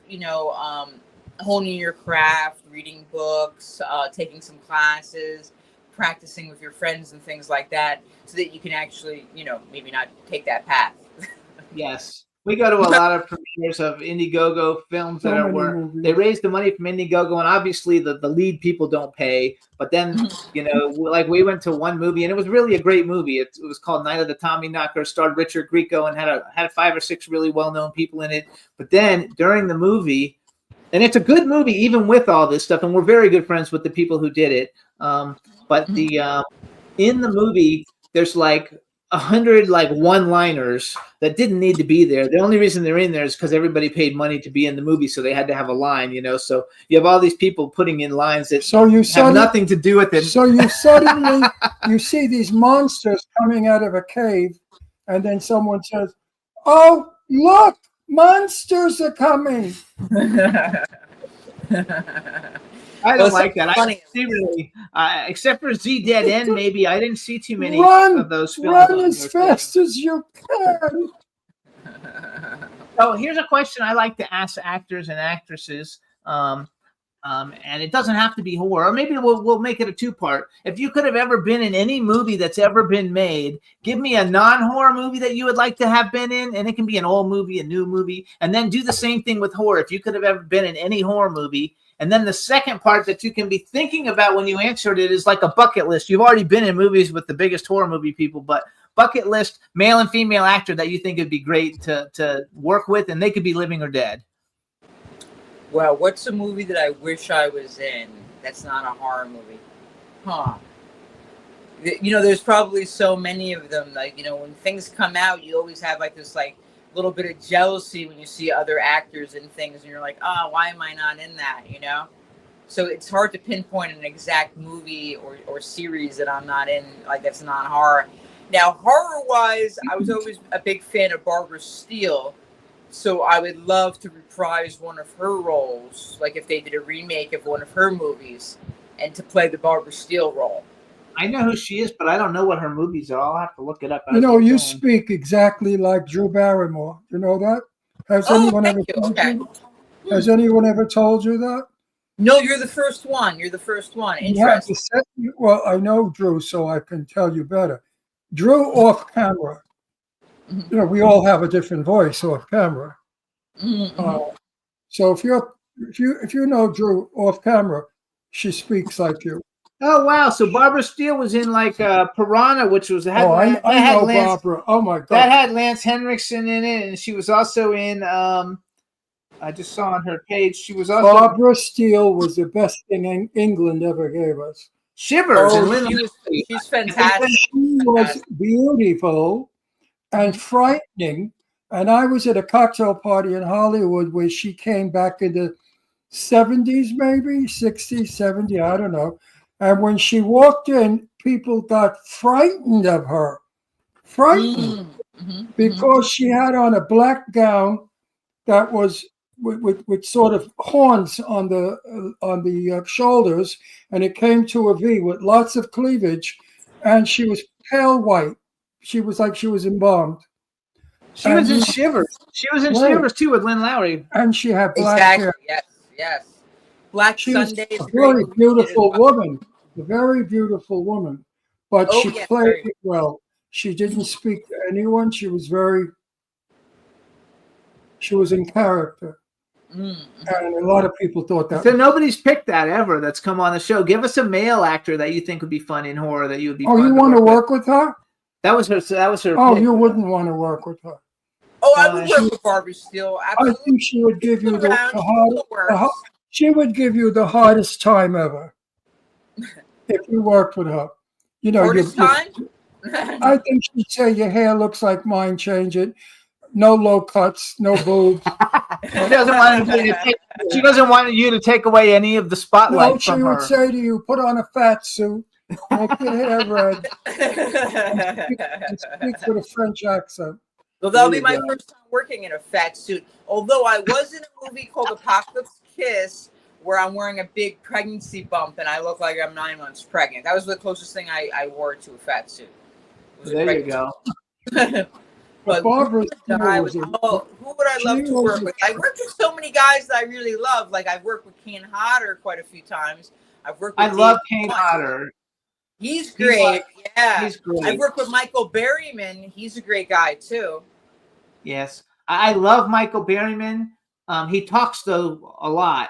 honing your craft, reading books, taking some classes, practicing with your friends and things like that, so that you can actually, maybe not take that path. Yes. We go to a lot of premieres of Indiegogo films So that many were movies. they raise the money from Indiegogo, and obviously the lead people don't pay. But then like we went to one movie, and it was really a great movie. It was called Night of the Tommy Knocker, starred Richard Grieco, and had 5 or 6 really well known people in it. But then during the movie, and it's a good movie even with all this stuff, and we're very good friends with the people who did it. But in the movie, there's like 100 like one-liners that didn't need to be there. The only reason they're in there is because everybody paid money to be in the movie, so they had to have a line, So you have all these people putting in lines that have nothing to do with it. So you suddenly you see these monsters coming out of a cave, and then someone says, "Oh, look, monsters are coming." I don't Well, like that. I funny. didn't see really, except for Z Dead End, maybe I didn't see too many Run, of those films. run on as your fast thing. as you can. So here's a question I like to ask actors and actresses, and it doesn't have to be horror. Or maybe we'll make it a 2-part. If you could have ever been in any movie that's ever been made, give me a non-horror movie that you would like to have been in, and it can be an old movie, a new movie, and then do the same thing with horror. If you could have ever been in any horror movie. And then the second part that you can be thinking about when you answered it is like a bucket list. You've already been in movies with the biggest horror movie people, but bucket list, male and female actor that you think would be great to work with, and they could be living or dead. Well, what's a movie that I wish I was in that's not a horror movie? Huh. There's probably so many of them. Like, when things come out, you always have like this like little bit of jealousy when you see other actors in things, and you're like, oh, why am I not in that? So it's hard to pinpoint an exact movie or series that I'm not in, like that's not horror. Now, horror-wise, I was always a big fan of Barbara Steele, so I would love to reprise one of her roles, like if they did a remake of one of her movies, and to play the Barbara Steele role. I know who she is, but I don't know what her movies are. I'll have to look it up. You speak exactly like Drew Barrymore. You know that? Has anyone ever told you? Has anyone ever told you that? No, you're the first one. Interesting. Well, I know Drew, so I can tell you better. Drew off camera. We all have a different voice off camera. So if you know Drew off camera, she speaks like you. Oh wow! So Barbara Steele was in like Piranha, which was I know Barbara. Oh my God! That had Lance Henriksen in it, and she was also in. I just saw on her page she was also. Barbara Steele was the best thing England ever gave us. Shivers. She's fantastic. She was beautiful and frightening. And I was at a cocktail party in Hollywood where she came back in the 70s, maybe 60s, 70s, I don't know. And when she walked in, people got frightened of her. Because she had on a black gown that was with sort of horns on the shoulders, and it came to a V with lots of cleavage, and she was pale white. She was like she was embalmed. She was in Shivers. She was in Shivers too with Lynn Lowry. And she had black hair. Yes. Black She Sunday. was a very beautiful woman. A very beautiful woman. But she played it well. She didn't speak to anyone. She was in character. And a lot of people thought that. So nobody's picked that ever that's come on the show. Give us a male actor that you think would be fun in horror that you would be fun you want to work with her? That was her. Oh, pick. You wouldn't want to work with her. Oh, I would work with Barbara Steele. Absolutely. I think she would give you the hardest. She would give you the hardest time ever if you worked with her. Hardest time? I think she'd say your hair looks like mine. Change it. No low cuts. No boobs. She doesn't want you to take away any of the spotlight from her. She would say to you, "Put on a fat suit, make your hair red, and speak with a French accent." So that'll There be you my go. first time working in a fat suit. Although I was in a movie called Apocalypse Kiss where I'm wearing a big pregnancy bump and I look like I'm 9 months pregnant. That was the closest thing I wore to a fat suit. It was a There you pregnancy go. But Barbara who Steele I was would, a, who would I she love to was work a- with? I worked with so many guys that I really love. Like I've worked with Kane Hodder quite a few times. I've worked with I love David Kane Vaughn. Hodder. He's great. like- yeah. He's great. I've worked with Michael Berryman. He's a great guy too. Yes, I love Michael Berryman. He talks though a lot.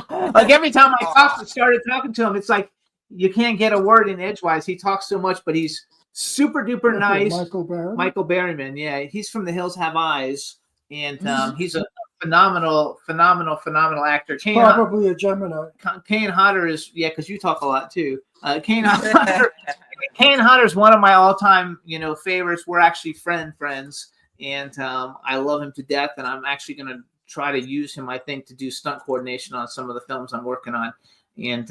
Like every time I started talking to him, it's like you can't get a word in edgewise. He talks so much, but he's super duper nice. Michael Barry. Michael Berryman, yeah, he's from The Hills Have Eyes, and he's a phenomenal actor. Probably a Gemini. Kane Hodder is, yeah, because you talk a lot too. Kane Hodder is one of my all-time, favorites. We're actually friends, and I love him to death. And I'm actually going to try to use him, I think, to do stunt coordination on some of the films I'm working on. And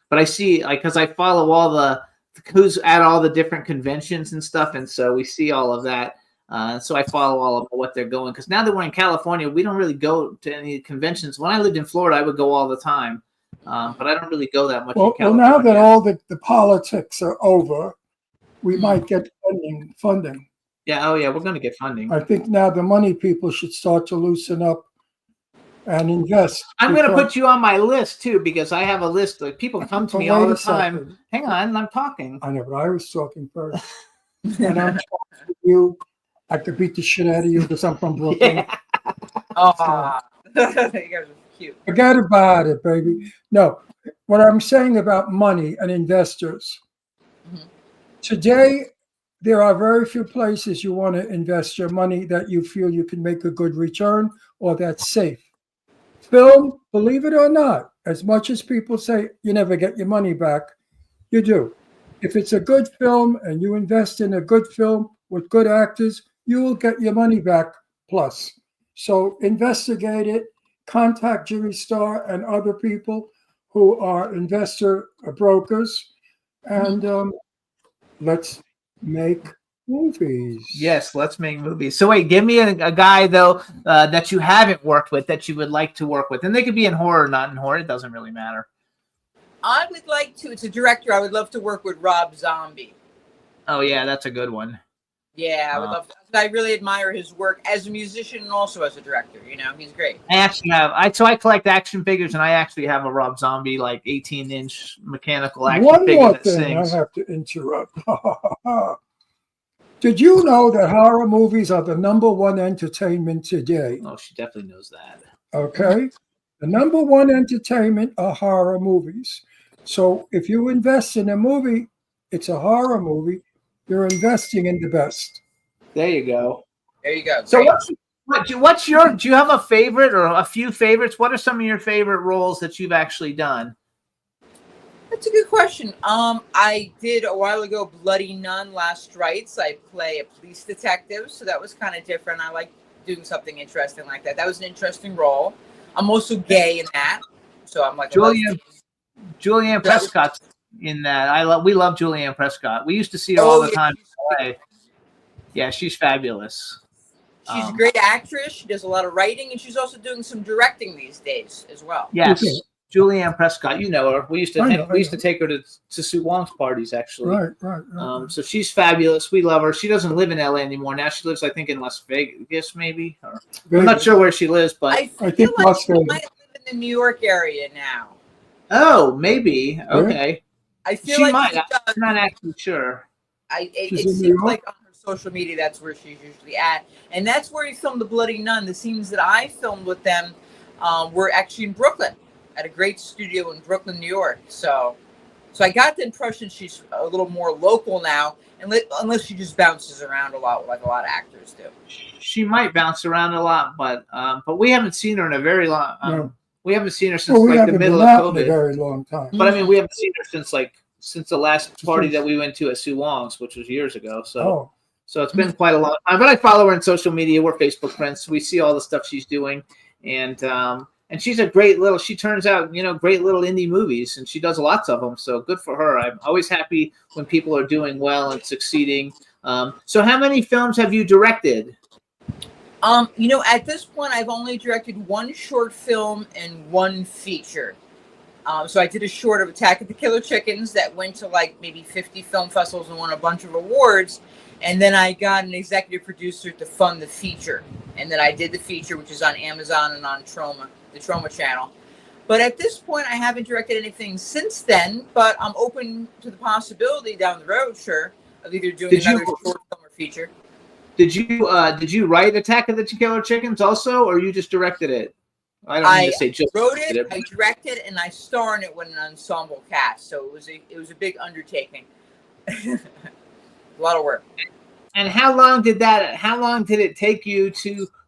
but I see, because I follow all the who's at all the different conventions and stuff, and so we see all of that. So I follow all of what they're going, because now that we're in California, we don't really go to any conventions. When I lived in Florida, I would go all the time, but I don't really go that much. Well, in now that California. all the politics are over, we might get funding. Yeah, oh yeah, we're going to get funding. I think now the money people should start to loosen up and invest. I'm going to because- put you on my list too, because I have a list. Like people come to But me all wait the a time. second. Hang on, I'm talking. I know, but I was talking first. And I'm talking to you. I could beat the shit out of you because I'm from Brooklyn. Yeah. Oh, you guys are cute. Forget about it, baby. No, what I'm saying about money and investors. Mhm. Today, there are very few places you want to invest your money that you feel you can make a good return or that's safe. Film, believe it or not, as much as people say you never get your money back, you do. If it's a good film and you invest in a good film with good actors, you will get your money back plus. So investigate it, contact Jimmy Star and other people who are investor brokers, and let's make movies. Yes, let's make movies. So wait, give me a guy though that you haven't worked with that you would like to work with, and they could be in horror, or not in horror. It doesn't really matter. I would like to. It's a director. I would love to work with Rob Zombie. Oh yeah, that's a good one. Yeah, I would love to. I really admire his work as a musician and also as a director. He's great. I actually have. I collect action figures, and I actually have a Rob Zombie 18-inch mechanical action One figure more that thing I sings. have to interrupt. Did you know that horror movies are the #1 entertainment today? Oh, she definitely knows that. Okay? The #1 entertainment are horror movies. So if you invest in a movie, it's a horror movie, you're investing in the best. There you go. There you go. So Great. what's your? Do you have a favorite or a few favorites? What are some of your favorite roles that you've actually done? That's a good question. I did a while ago Bloody Nun: Last Rites. I play a police detective, so that was kind of different. I like doing something interesting like that. That was an interesting role. I'm also gay in that, so I'm like Julianne Prescott's in that. We love Julianne Prescott. We used to see her all the time. Yeah, she's fabulous. She's a great actress. She does a lot of writing, and she's also doing some directing these days as well. Yes, Okay. Julianne Prescott. You know her. We used to I know. take her to Sue Wong's parties actually. Right. So she's fabulous. We love her. She doesn't live in LA anymore. Now she lives, I think, in Las Vegas, maybe. I'm not sure where she lives, but I feel think like Las she Vegas. might live in the New York area now. oh, maybe. Okay, I feel she like might. she does. I'm not actually sure. It She's in New seems York? like on her social media that's where she's usually at, and that's where he filmed the Bloody Nun. The scenes that I filmed with them were actually in Brooklyn at a great studio in Brooklyn, New York. So I got the impression she's a little more local now, unless she just bounces around a lot, like a lot of actors do. She might bounce around a lot, but we haven't seen her in a very long. No. We haven't seen her since Well, we the haven't middle been of out in a COVID. very long time. But I mean, we haven't seen her since the last party that we went to at Sue Wong's, which was years ago. So it's been quite a long time. But I follow her on social media. We're Facebook friends. So we see all the stuff she's doing, and and she's a great little. She turns out, great little indie movies, and she does lots of them. So good for her. I'm always happy when people are doing well and succeeding. So how many films have you directed? At this point, I've only directed one short film and one feature. So I did a short of Attack of the Killer Chickens that went to like maybe 50 film festivals and won a bunch of awards. And then I got an executive producer to fund the feature. And then I did the feature, which is on Amazon and on the Troma channel. But at this point, I haven't directed anything since then, but I'm open to the possibility down the road, sure, of either doing another short film or feature. Did you write Attack of the Killer Chickens also, or you just directed it? I don't need to say just wrote it, I directed, and I star in it with an ensemble cast. So it was a big undertaking. A lot of work. And how long did it take you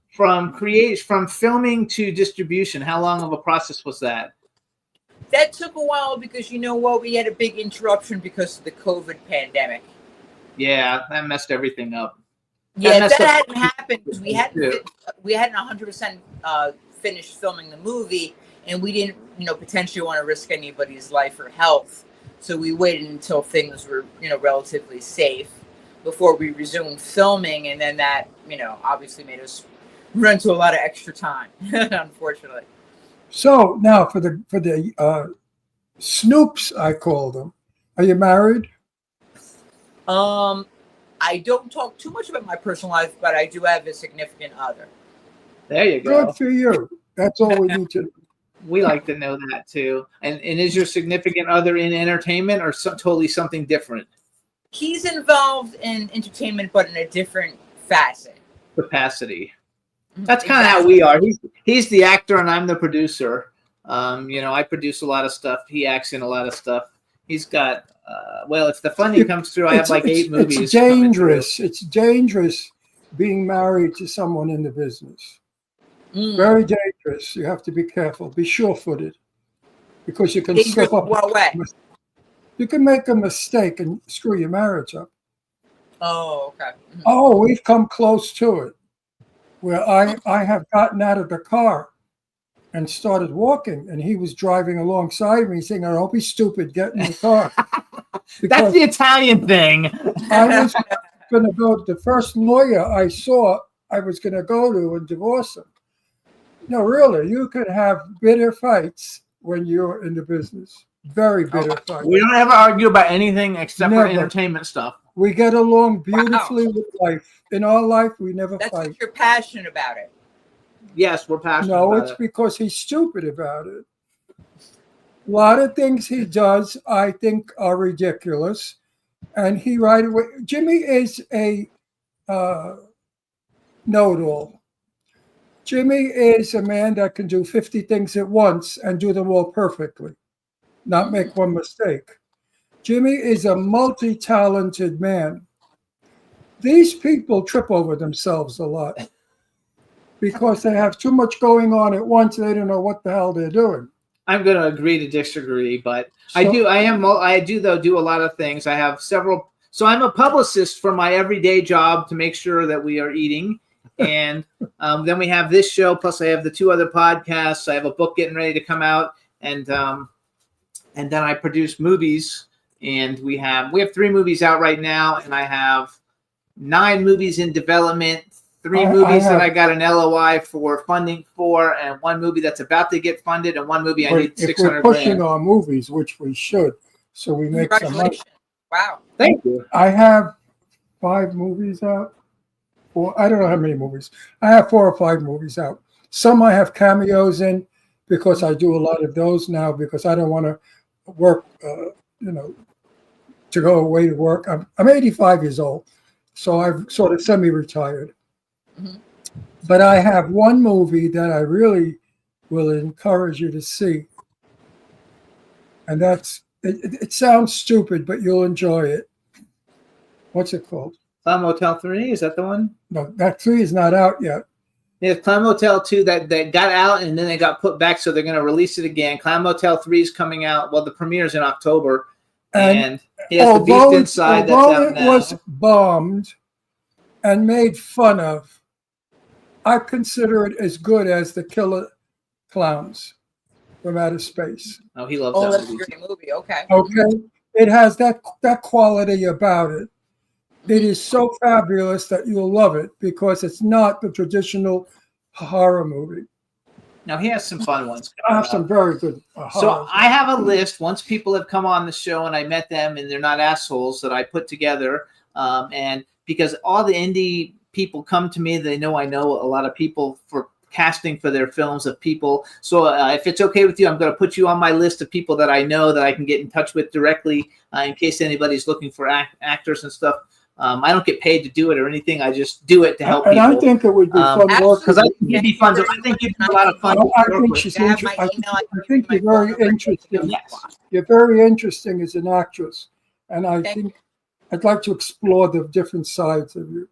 from filming to distribution? How long of a process was that? That took a while because we had a big interruption because of the COVID pandemic. Yeah, that messed everything up. Yeah, if that hadn't happened, because we hadn't 100% finished filming the movie, and we didn't, potentially want to risk anybody's life or health. So we waited until things were, relatively safe before we resumed filming, and then that, obviously made us run to a lot of extra time, unfortunately. So now for the Snoops, I call them. Are you married? I don't talk too much about my personal life, but I do have a significant other. There you go. Good for you. That's all we need to know. We like to know that too. And is your significant other in entertainment or totally something different? He's involved in entertainment, but in a different capacity. That's kind of how we are. He's the actor and I'm the producer. I produce a lot of stuff. He acts in a lot of stuff. He's got, it's the funding comes through. I have like 8 movies. It's dangerous. It's dangerous being married to someone in the business. Very dangerous. You have to be careful. Be sure-footed, because you can slip up. You can make a mistake and screw your marriage up. Oh, okay. Mm-hmm. Oh, we've come close to it, where I have gotten out of the car and started walking, and he was driving alongside me, saying, "Oh, don't be stupid. Get in the car." That's the Italian thing. I was going to go. The first lawyer I saw, I was going to go to and divorce him. No, really, you could have bitter fights when you're in the business. Very bitter fights. We don't ever argue about anything except Never. for entertainment stuff. We get along beautifully with life. In our life, we never That's fight. what you're passionate about it. Yes, we're passionate No, about it's it. because he's stupid about it. A lot of things he does, I think, are ridiculous. And he right away, Jimmy is a know-it-all. Jimmy is a man that can do 50 things at once and do them all perfectly, not make one mistake. Jimmy is a multi-talented man. These people trip over themselves a lot because they have too much going on at once. They don't know what the hell they're doing. I'm going to agree to disagree, but So- I do do a lot of things. I have several. So I'm a publicist for my everyday job to make sure that we are eating. And then we have this show. Plus I have the 2 other podcasts. I have a book getting ready to come out, and then I produce movies. And we have 3 movies out right now, and I have 9 movies in development. 3 movies that I got an LOI for funding for, and 1 movie that's about to get funded, and 1 movie I need If $600,000. we're pushing our movies, which we should, so we make some money. Congratulations. Wow. Thank you. I have 5 movies out. I don't know how many movies. I have 4 or 5 movies out. Some I have cameos in because I do a lot of those now because I don't want to work, to go away to work. I'm 85 years old, so I've sort of semi-retired. Mm-hmm. But I have 1 movie that I really will encourage you to see. And that's, it sounds stupid, but you'll enjoy it. What's it called? Clown Motel 3, is that the one? No, that 3 is not out yet. Yeah, Clown Motel 2 that got out and then they got put back, so they're going to release it again. Clown Motel 3 is coming out. Well, the premiere's in October, and he has the Beast Inside that's out it now. was bombed and made fun of, I consider it as good as The Killer clowns from outer space. Oh, he loves Oh, that that's a movie. great movie. Okay. Okay, it has that quality about it. It is so fabulous that you'll love it because it's not the traditional horror movie. Now he has some fun ones. I have some very good So horror. I have a list. Once people have come on the show and I met them and they're not assholes, that I put together. And because all the indie people come to me, they know I know a lot of people for casting for their films of people. So if it's okay with you, I'm going to put you on my list of people that I know that I can get in touch with directly in case anybody's looking for actors and stuff. I don't get paid to do it or anything. I just do it to help and people. I think it would be fun work Absolutely. Because I think it'd be fun. I think it'd be a lot of fun. I to work think with. she's I have my interesting. email. I think you're very interesting. Yes. You're very interesting as an actress, and I Thank think I'd like to explore the different sides of you.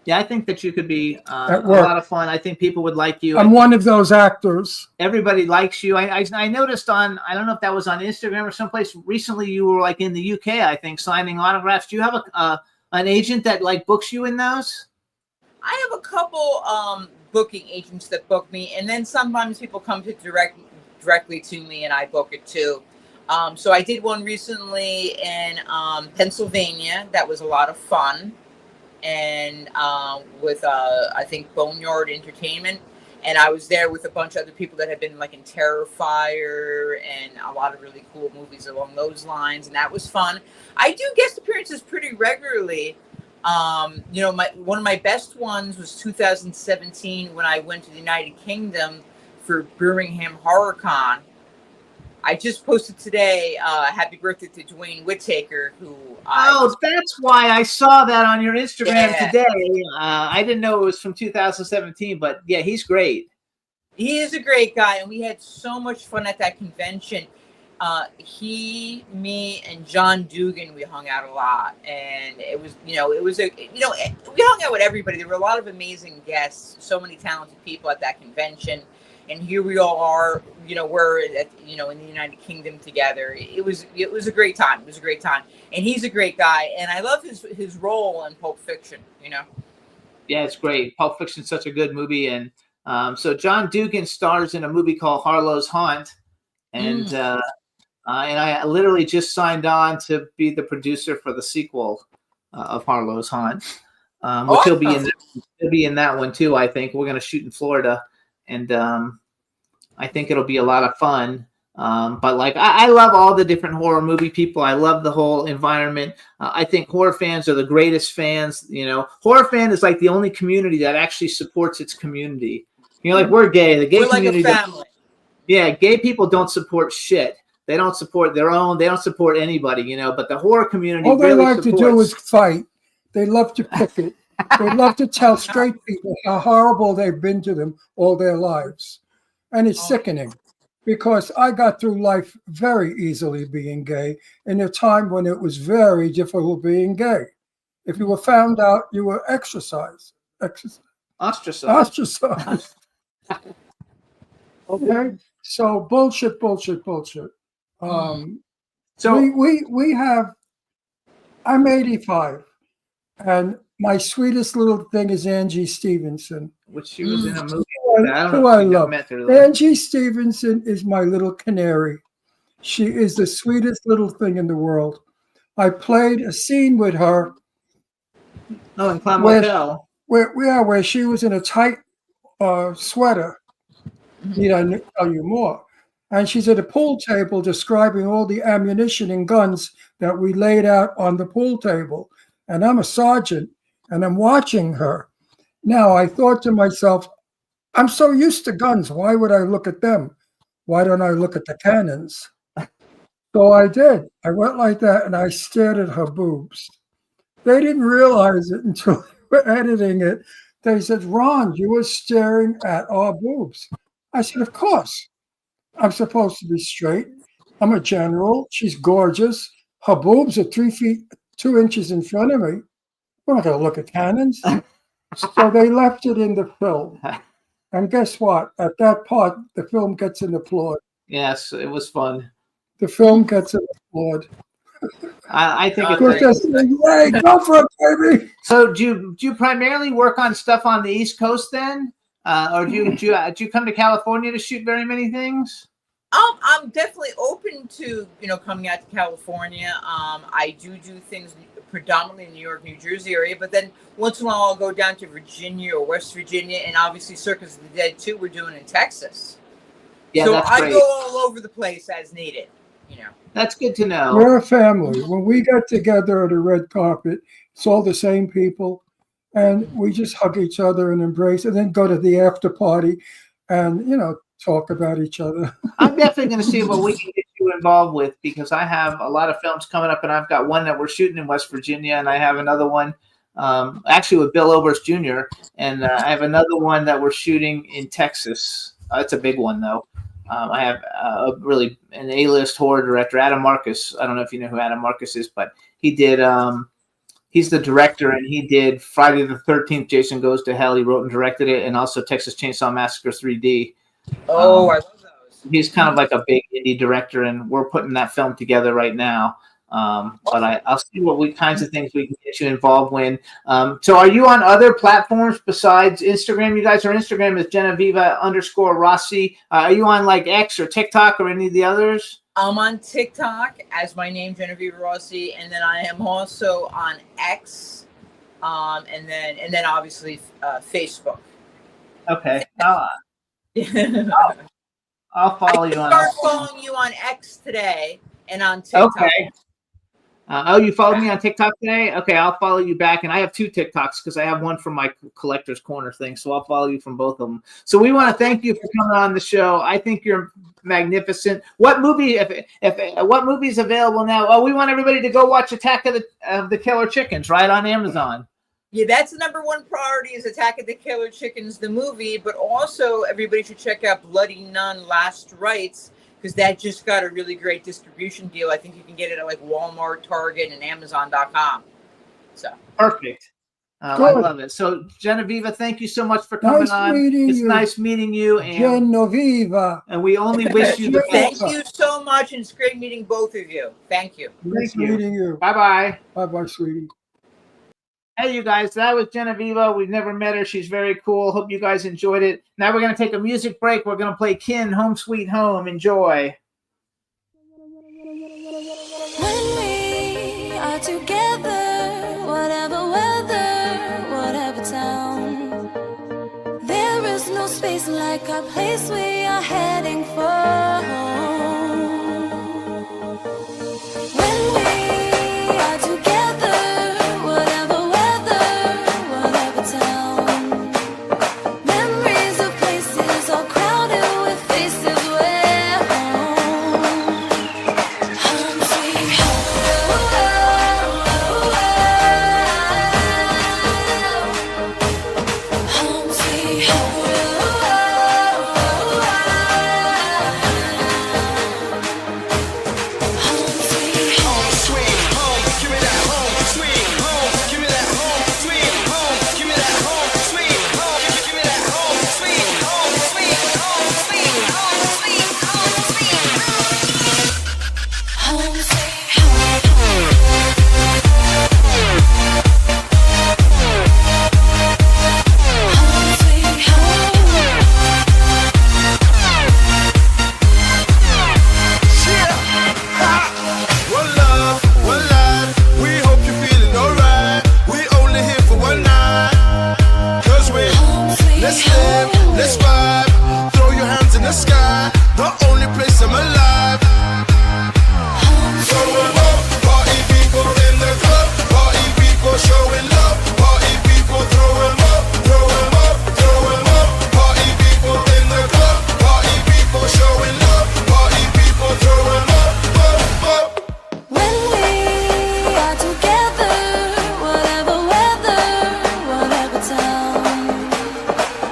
Yeah, I think that you could be a At work. lot of fun. I think people would like you. I'm one of those actors. Everybody likes you. I noticed on, I don't know if that was on Instagram or someplace recently, you were like in the UK, I think, signing autographs. Do you have an agent that like books you in those? I have a couple booking agents that book me, and then sometimes people come to directly to me, and I book it too. So I did one recently in Pennsylvania. That was a lot of fun, and with I think Boneyard Entertainment, and I was there with a bunch of other people that had been like in Terrifier and a lot of really cool movies along those lines, and that was fun. I do guest appearances pretty regularly. One of my best ones was 2017 when I went to the United Kingdom for Birmingham Horror Con. I just posted today, happy birthday to Dwayne Whittaker, who That's why I saw that on your Instagram Yeah. today. I didn't know it was from 2017, but yeah, he's great. he is a great guy, and we had so much fun at that convention. He, me, and John Dugan, we hung out a lot, and we hung out with everybody. There were a lot of amazing guests, so many talented people at that convention, and here we all are. We're in the United Kingdom together. It was a great time. It was a great time, and he's a great guy, and I love his role in Pulp Fiction. Yeah, it's great. Pulp Fiction's such a good movie, and so John Dugan stars in a movie called Harlow's Haunt, and I literally just signed on to be the producer for the sequel of Harlow's Haunt, which he'll be in that one too. I think we're going to shoot in Florida, and I think it'll be a lot of fun. But like, I love all the different horror movie people. I love the whole environment. I think horror fans are the greatest fans. Horror fan is like the only community that actually supports its community. Like we're gay. The gay We're like community. a family. Yeah, gay people don't support shit. They don't support their own. They don't support anybody, But the horror community All they really like to do is fight. They love to pick it. They love to tell straight people how horrible they've been to them all their lives. And it's sickening because I got through life very easily being gay in a time when it was very difficult being gay. If you were found out, you were ostracized. ostracized. Okay? So bullshit. So we have, I'm 85, and my sweetest little thing is Angie Stevenson. which she was in a movie. Who I don't who know I if you love. met her, though. Angie Stevenson is my little canary. She is the sweetest little thing in the world. I played a scene with her Oh, in Clown Where- Motel. where she was in a tight sweater. Need I tell you more? And she's at a pool table describing all the ammunition and guns that we laid out on the pool table. And I'm a sergeant, and I'm watching her. Now, I thought to myself, I'm so used to guns. Why would I look at them? Why don't I look at the cannons? So I did. I went like that, and I stared at her boobs. They didn't realize it until they were editing it. They said, Ron, you were staring at our boobs. I said, of course. I'm supposed to be straight. I'm a general. She's gorgeous. Her boobs are 3 feet, 2 inches in front of me. We're not going to look at cannons. So they left it in the film. And guess what? At that part, the film gets an applaud. Yes, it was fun. The film gets an applaud. I think Oh, it's Because great. they're saying, hey, go for it, baby. So do you primarily work on stuff on the East Coast then? Or do you come to California to shoot very many things? I'm definitely open to coming out to California. I do things predominantly in New York, New Jersey area, but then once in a while I'll go down to Virginia or West Virginia, and obviously Circus of the Dead 2 we're doing in Texas. Yeah, so that's I great. go all over the place as needed. That's good to know. We're a family. When we get together at a red carpet, it's all the same people, and we just hug each other and embrace, and then go to the after party, and talk about each other. I'm definitely going to see what we can get you involved with, because I have a lot of films coming up, and I've got one that we're shooting in West Virginia, and I have another one actually with Bill Oberst Jr., and I have another one that we're shooting in Texas. It's a big one, though. I have really an A-list horror director, Adam Marcus. I don't know if you know who Adam Marcus is, but he did he's the director, and he did Friday the 13th, Jason Goes to Hell. He wrote and directed it, and also Texas Chainsaw Massacre 3D. Oh, I love those. He's kind of like a big indie director, and we're putting that film together right now. But I'll see what kinds of things we can get you involved with. So are you on other platforms besides Instagram? You guys, our Instagram is Genevieve_Rossi. Are you on like X or TikTok or any of the others? I'm on TikTok as my name, Genevieve Rossi, and then I am also on X, and then obviously Facebook. Okay. I'll follow you on. I start following you on X today and on TikTok. Okay. You followed me on TikTok today? Okay, I'll follow you back. And I have 2 TikToks because I have one from my Collector's Corner thing. So I'll follow you from both of them. So we want to thank you for coming on the show. I think you're magnificent. What movie, what movie is available now? Oh, we want everybody to go watch Attack of the Killer Chickens, right, on Amazon. Yeah, that's the number one priority is Attack of the Killer Chickens, the movie. But also everybody should check out Bloody Nun Last Rites, because that just got a really great distribution deal. I think you can get it at like Walmart, Target, and Amazon.com. So perfect. I love it. So Genevieve, thank you so much for coming on. It's nice meeting you. And Genevieve. And we only wish you the best. Thank you so much, and it's great meeting both of you. Thank you. Nice meeting you. Bye-bye. Bye-bye, sweetie. Hey, you guys, that was Genevieve. We've never met her. She's very cool. Hope you guys enjoyed it. Now we're going to take a music break. We're going to play Kin, Home Sweet Home. Enjoy. When we are together, whatever weather, whatever town, there is no space like our place we are heading for. When we are together, whatever weather, whatever town, memories of places are crowded with faces where home sweet home sweet Let's live, let's vibe. Throw your hands in the sky. The only place I'm alive. Throw 'em up, party people in the club. Party people showing love. Party people throw 'em up, throw 'em up, throw 'em up. Party people in the club. Party people showing love. Party people throw 'em up, up, up. When we are together, whatever weather, whatever town,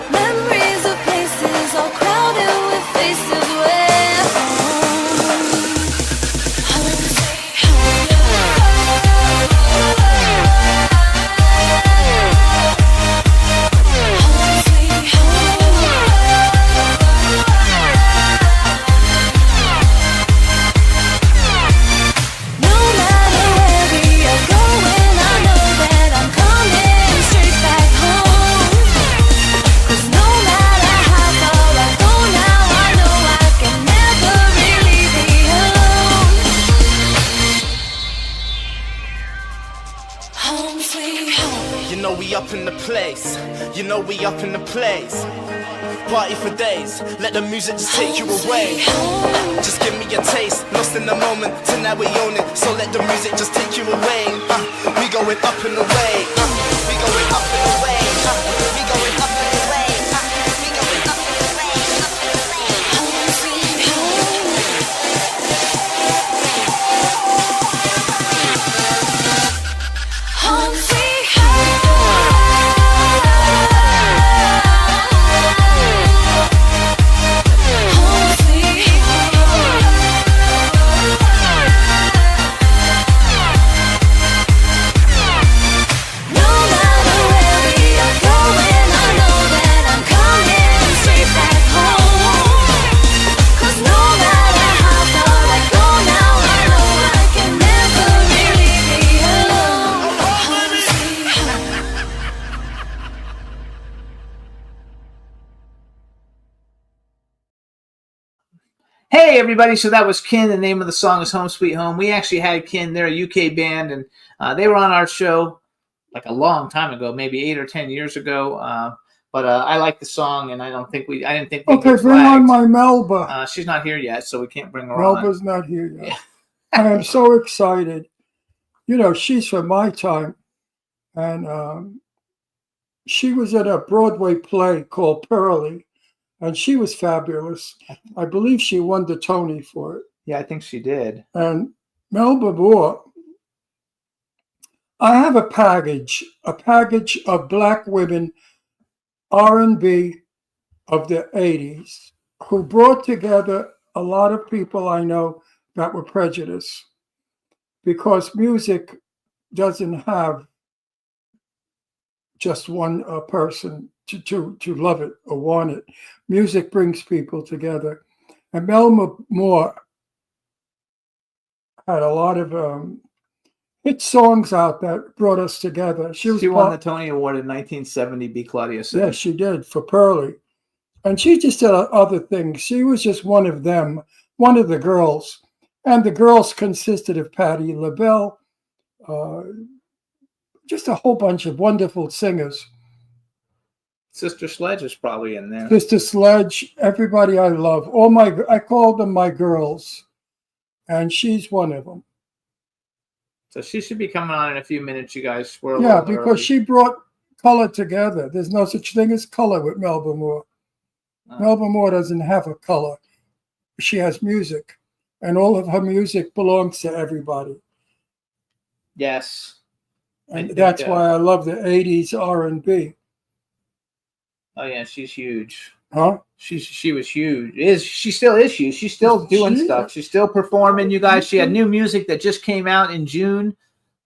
memories of places all crowded with faces where home You know we up in the place. Party for days, let the music just take you away. Just give me a taste, lost in the moment, tonight we own it. So let the music just take you away. We going up and away. We going up and away. We going up and away. We going up and away. Home sweet home. Home sweet home. Home sweet home. No matter where we are going, I know that I'm coming straight back home. 'Cause no matter how far I go now, I know I can never really be alone. Home sweet home. Hey everybody, so that was Kin. The name of the song is Home Sweet Home. We actually had Kin, they're a UK band, and they were on our show like a long time ago, maybe 8 or 10 years ago. But I like the song, and I didn't think we Okay, get bring on flagged. my Melba. She's not here yet, so we can't bring her on. Melba's not here yet. I am so excited. You know, she's from my time, and she was in a Broadway play called Pearlie, and she was fabulous. I believe she won the Tony for it. Yeah, I think she did. And Melba Moore, I have a package of Black women R&B of the 80s who brought together a lot of people I know that were prejudiced, because music doesn't have just one person to love it or want it. Music brings people together. And Melba Moore had a lot of hit songs out that brought us together. She won the Tony Award in 1970, B. Claudia said. Yes, she did, for Pearlie. And she just did other things. She was just one of them, one of the girls. And the girls consisted of Patti LaBelle, just a whole bunch of wonderful singers. Sister Sledge is probably in there. Sister Sledge, everybody I love. I call them my girls. And she's one of them. So she should be coming on in a few minutes, you guys. We're a Yeah, little because early. she brought color together. There's no such thing as color with Melba Moore. Melba Moore doesn't have a color. She has music, and all of her music belongs to everybody. Yes. I And think, that's why I love the 80s R&B. Oh yeah, she's huge. Huh? She was huge. She still is huge. She's still doing She stuff. is. She's still performing. You guys, she had new music that just came out in June.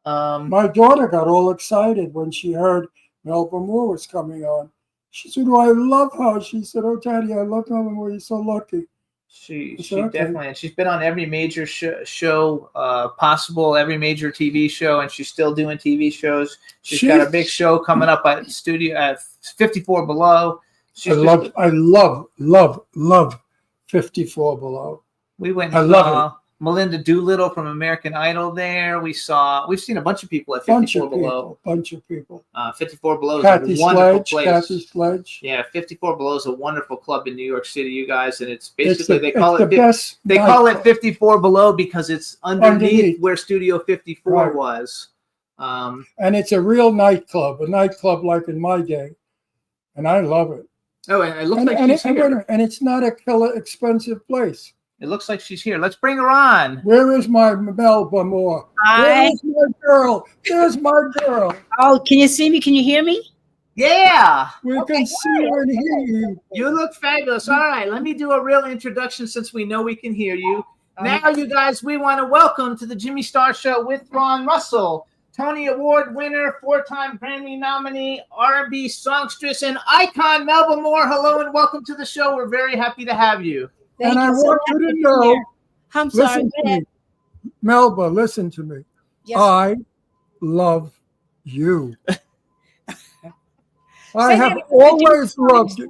My daughter got all excited when she heard Melba Moore was coming on. She said, "Oh, I love her." She said, "Oh, Daddy, I love Melba Moore. You're so lucky." She Okay. definitely, and she's been on every major show possible, every major TV show, and she's still doing TV shows. She's got a big show coming up at 54 Below. I love 54 Below. We went I and love saw Melinda Doolittle from American Idol there. We've seen a bunch of people at Bunch 54 of Below. people. 54 Below is Kathy a wonderful Sledge. place. Kathy Sledge. Yeah, 54 Below is a wonderful club in New York City, you guys, and it's It's basically the, they call it's it the best. they call it nightclub. 54 Below because it's underneath where Studio 54 Right. was. And it's a real nightclub, a nightclub like in my day, and I love it. Oh, and it looks like and, she's here. and it's not a killer expensive place. It looks like she's here. Let's bring her on. Where is my Melba Moore? Hi. Where's my girl? There's my girl. Oh, can you see me? Can you hear me? Yeah. We can see and hear you. You look fabulous. All right, let me do a real introduction since we know we can hear you. Now, you guys, we want to welcome to the Jimmy Star Show with Ron Russell, Tony Award winner, 4-time Grammy nominee, R&B songstress, and icon Melba Moore. Hello and welcome to the show. We're very happy to have you. And I want you to know, I'm sorry. listen to me. Melba, listen to me. Yes. I love you. I Say have that always loved you.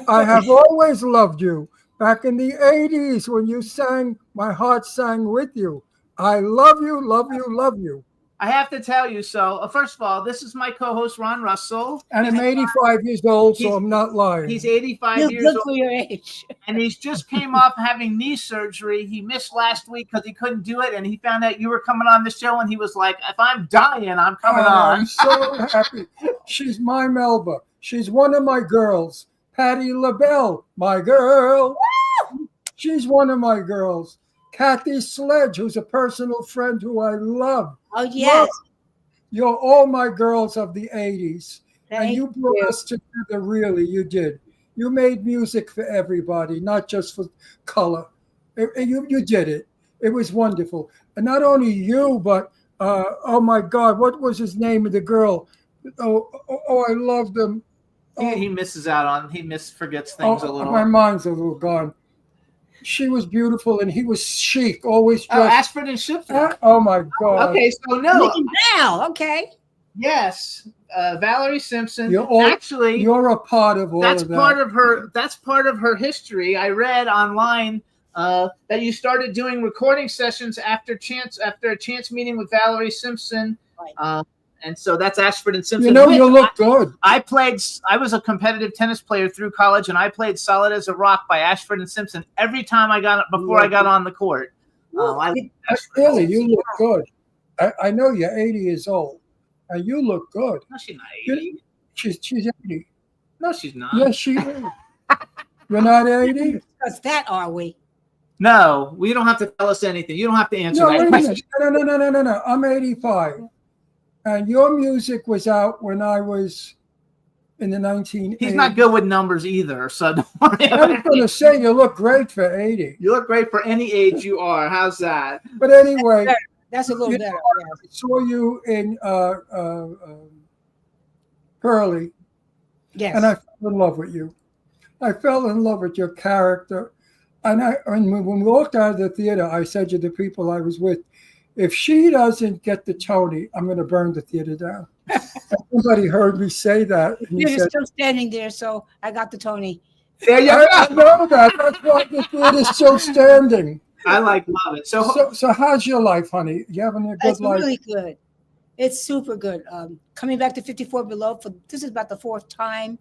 I have always loved you. Back in the 80s when you sang, my heart sang with you. I love you, love you, love you. I have to tell you. So, first of all, this is my co-host Ron Russell, And I'm 85 years old, so He's- I'm not lying. he's 85 You're years good old. for your age. And he's just came off having knee surgery. He missed last week because he couldn't do it, and he found out you were coming on the show, and he was like, "If I'm dying, I'm coming on." I'm so happy. She's my Melba. She's one of my girls. Patty LaBelle, my girl. She's one of my girls. Kathy Sledge, who's a personal friend who I love. Oh, yes. You're all my girls of the 80s. And Thank you brought you. us together, really, you did. You made music for everybody, not just for color. You did it. It was wonderful. And not only you, but, oh my God, what was his name of the girl? Oh, I love them. He misses out on. Forgets things a little. My mind's a little gone. She was beautiful, and he was chic, always Oh, dressed. Ashford and Shipton. Oh my God! Okay, so no, Looking down. Okay. yes, Valerie Simpson. You're all- Actually, You're a part of all that's of that. part of her. That's part of her history. I read online that you started doing recording sessions after a chance meeting with Valerie Simpson. Right. And so that's Ashford and Simpson. You know, Which you look good. I was a competitive tennis player through college, and I played "Solid as a Rock" by Ashford and Simpson every time I got on the court. Really, you look good. I know you're 80 years old, and you look good. No, she's not 80. She's 80. No, she's not. Yes, she is. You're not 80? Because that are we. No, we don't have to tell us anything. You don't have to answer No, that wait a question. minute. No. I'm 85. And your music was out when I was in the 1980s. He's not good with numbers either, so don't worry I about was it. going to say you look great for 80. You look great for any age you are. How's that? But anyway, That's a little You better. I saw you in Hurley, Yes. and I fell in love with you. I fell in love with your character. And when we walked out of the theater, I said to the people I was with, if she doesn't get the Tony, I'm going to burn the theater down. Somebody heard me say that. And he You're said, still standing there, so I got the Tony. There you I go. know that. That's why the theater's still standing. I love it. So how's your life, honey? You having a good It's life? really good. It's super good. Coming back to 54 Below, this is about the fourth time.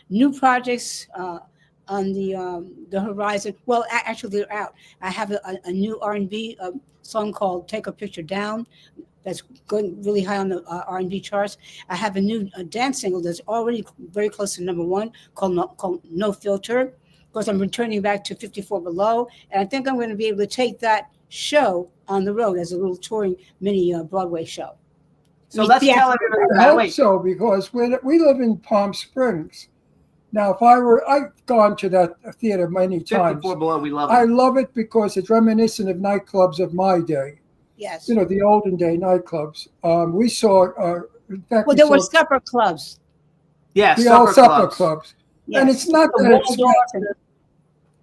New projects on the horizon. Well, actually, they're out. I have a new R&B song called "Take a Picture Down" that's going really high on the R&B charts. I have a new dance single that's already very close to #1 called "No Filter." Because I'm returning back to 54 Below, and I think I'm going to be able to take that show on the road as a little touring mini Broadway show. So let's tell everybody I that. hope Wait, so, because we live in Palm Springs. Now, I've gone to that theater many times. 54 Below, we love I it. love it because it's reminiscent of nightclubs of my day. Yes. You know, the olden day nightclubs. We saw, in fact, Well, we there were saw supper clubs. Yeah, the old supper clubs. clubs. Yes. And it's not The that Waldorf expensive.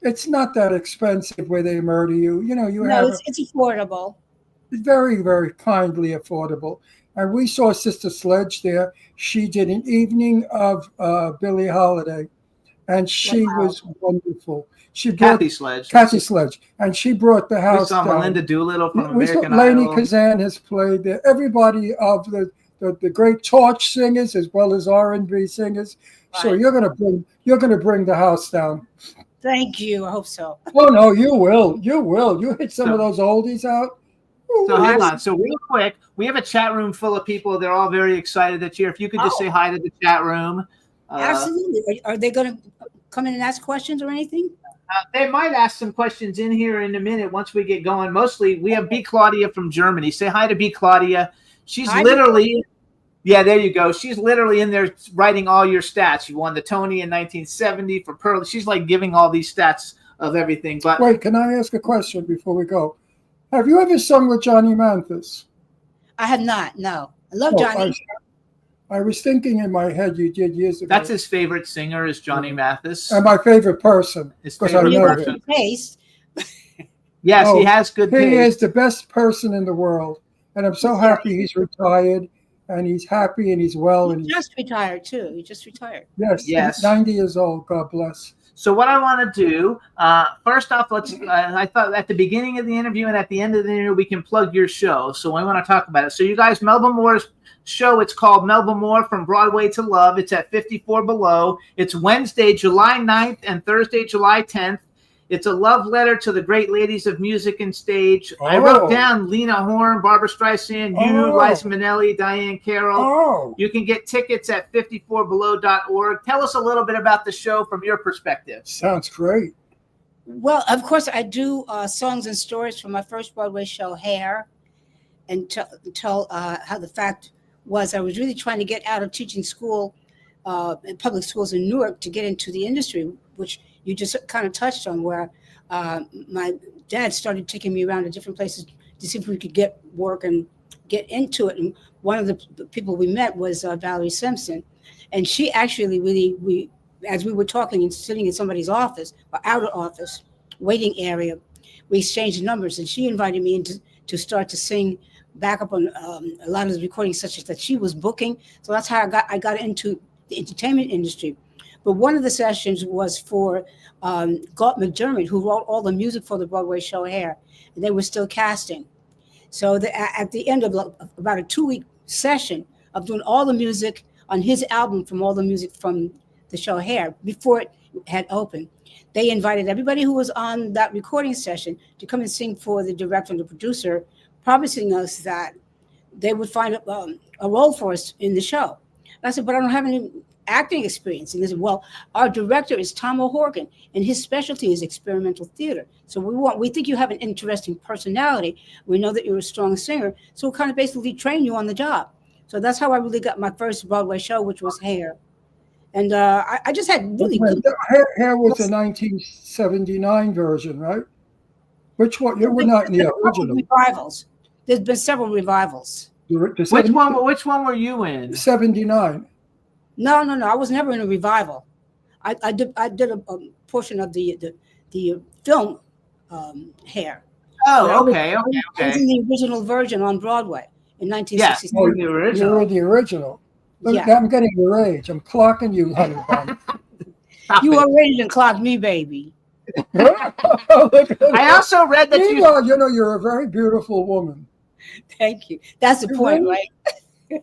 It's not that expensive where they murder you. You know, you No, have it's affordable. very, very kindly affordable. And we saw Sister Sledge there. She did an evening of Billie Holiday, and she Wow. was wonderful. She brought Kathy Sledge. Sledge, and she brought the We house saw down. Melinda Doolittle from We saw American Lainey Idol. Kazan has played there. Everybody of the great torch singers as well as R&B singers. So Right. you're gonna bring the house down. Thank you. I hope so. Oh no, you will. You hit some of those oldies out. So hang on. So real quick, we have a chat room full of people. They're all very excited that you're here. If you could just Oh. say hi to the chat room. Absolutely. Are they going to come in and ask questions or anything? They might ask some questions in here in a minute once we get going. Mostly, we have B. Claudia from Germany. Say hi to B. Claudia. She's Hi, literally, yeah, there you go. She's literally in there writing all your stats. You won the Tony in 1970 for Pearl. She's like giving all these stats of everything. But Wait, can I ask a question before we go? Have you ever sung with Johnny Mathis? I have not. No. I love Oh, Johnny. I was thinking in my head you did years ago. that's his favorite singer is Johnny Mathis. And my favorite person. His because I favorite know You him. got person. good taste. Yes, Oh, he has good He taste. is the best person in the world. And I'm so happy he's retired. and he's happy and he's well. And He just retired too. He just retired. yes, Yes. he's 90 years old. God bless. So what I want to do, first off, let's. I thought at the beginning of the interview and at the end of the interview we can plug your show. So I want to talk about it. So you guys, Melba Moore's show. It's called Melba Moore from Broadway to Love. It's at 54 Below. It's Wednesday, July 9th and Thursday, July 10th. It's a love letter to the great ladies of music and stage. I wrote Oh. down Lena Horne, Barbara Streisand, you, Oh. Liza Minnelli, Diane Carroll. Oh, You can get tickets at 54below.org. Tell us a little bit about the show from your perspective. sounds great. Well, of course, I do songs and stories from my first Broadway show, Hair, and tell how the fact was I was really trying to get out of teaching school in public schools in Newark to get into the industry, which you just kind of touched on, where my dad started taking me around to different places to see if we could get work and get into it. And one of the people we met was Valerie Simpson. And she actually really, as we were talking and sitting in somebody's office, or outer office, waiting area, we exchanged numbers. And she invited me to start to sing back up on a lot of the recordings such as that she was booking. So that's how I got into the entertainment industry. But one of the sessions was for Galt McDermott, who wrote all the music for the Broadway show Hair, and they were still casting. So at the end of about a 2-week session of doing all the music on his album from all the music from the show Hair, before it had opened, they invited everybody who was on that recording session to come and sing for the director and the producer, promising us that they would find a role for us in the show. And I said, but I don't have any acting experience. And they said, well, our director is Tom O'Horgan, and his specialty is experimental theater. So we think you have an interesting personality. We know that you're a strong singer. So we'll kind of basically train you on the job. So that's how I really got my first Broadway show, which was Hair. And I just had really good. Hair was the 1979 version, right? Which one? You were not in the original. Revivals. There's been several revivals. Which one were you in? 79. No. I was never in a revival. I did a portion of the film Hair. Oh, okay. I was in the original version on Broadway in 1966. Oh, the original. You were the original. Look, Yeah. I'm getting your age. I'm clocking you, honey bun. You are ready to clock me, baby. I also read that you. Meanwhile, you know, you're a very beautiful woman. Thank you. That's the point, right?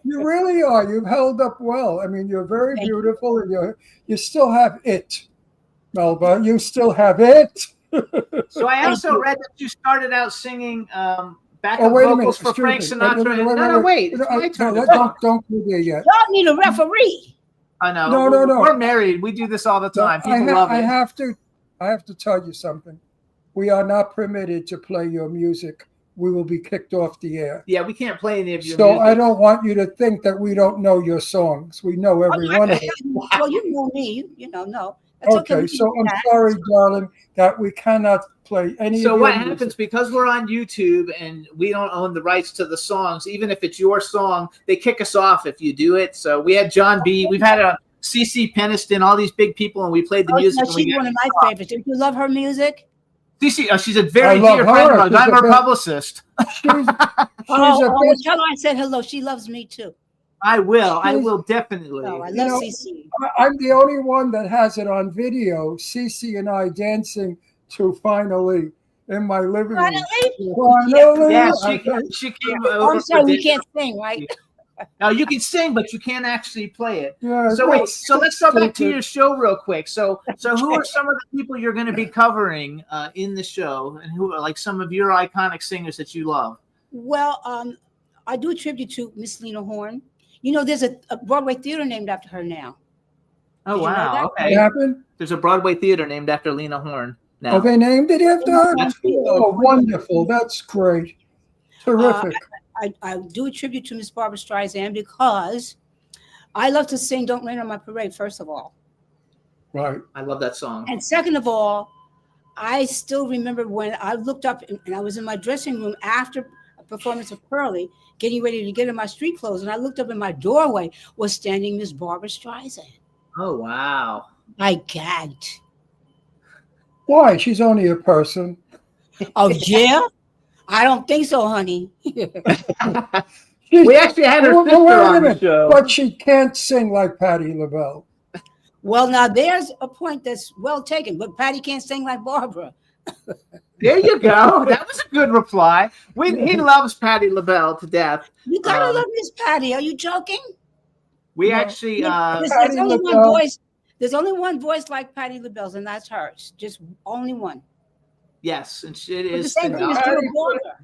You really are. You've held up well. I mean, you're very Thank you. beautiful, and you still have it, Melba. You still have it. So I also you. read that you started out singing backup Oh, wait a minute. vocals for Frank Excuse me. Sinatra. Wait. It's my turn to talk. Don't go there yet. Y'all need a referee. I know. No. We're married. We do this all the time. People love I it. have to tell you something. We are not permitted to play your music. We will be kicked off the air. Yeah, we can't play any of your So music. I don't want you to think that we don't know your songs. We know every one of them. Well, you know me. You know, no. That's Okay, We so can do I'm that. sorry, darling, that we cannot play any So of what your happens, music. because we're on YouTube and we don't own the rights to the songs, even if it's your song, they kick us off if you do it. So we had John B. We've had a CC Peniston, all these big people, and we played the music. No, and we she's got- one of my favorites. Do you love her music? CC, she's a very I love dear friend her. of ours. She's I'm a her big- publicist. She's a bit- Tell her I said hello. She loves me too. I will definitely. Oh, I You love know, CC. I'm the only one that has it on video. Cece and I dancing to Finally in my living room. Finally. Yeah, Okay. she came Oh, over. I'm sorry, for we dinner. can't sing, right? Now you can sing, but you can't actually play it. Yeah, So wait, that's so let's go back to stupid. your show real quick. So who are some of the people you're going to be covering in the show, and who are like some of your iconic singers that you love? Well, I do a tribute to Miss Lena Horne. You know, there's a Broadway theater named after her now. Oh Did you know wow, that? okay. What happened? There's a Broadway theater named after Lena Horne now. Oh, they named it after her? That's Oh, wonderful. That's great. Terrific. I do a tribute to Miss Barbara Streisand because I love to sing Don't Rain on My Parade, first of all. Right. I love that song. And second of all, I still remember when I looked up and I was in my dressing room after a performance of Pearly, getting ready to get in my street clothes, and I looked up in my doorway was standing Miss Barbara Streisand. Oh wow. I gagged. Why? She's only a person. Oh, yeah? I don't think so, honey. We actually had her sister wait a on the minute, show. but she can't sing like Patti LaBelle. Well, now there's a point that's well taken, but Patty can't sing like Barbara. There you go. That was a good reply. He loves Patti LaBelle to death. You gotta Um, love Miss Patty. Are you joking? We No. actually, There's Patti only one LaBelle. voice. There's only one voice like Patty LaBelle's, and that's hers. Just only one. yes, and it But the is. same thing is true of Barbara.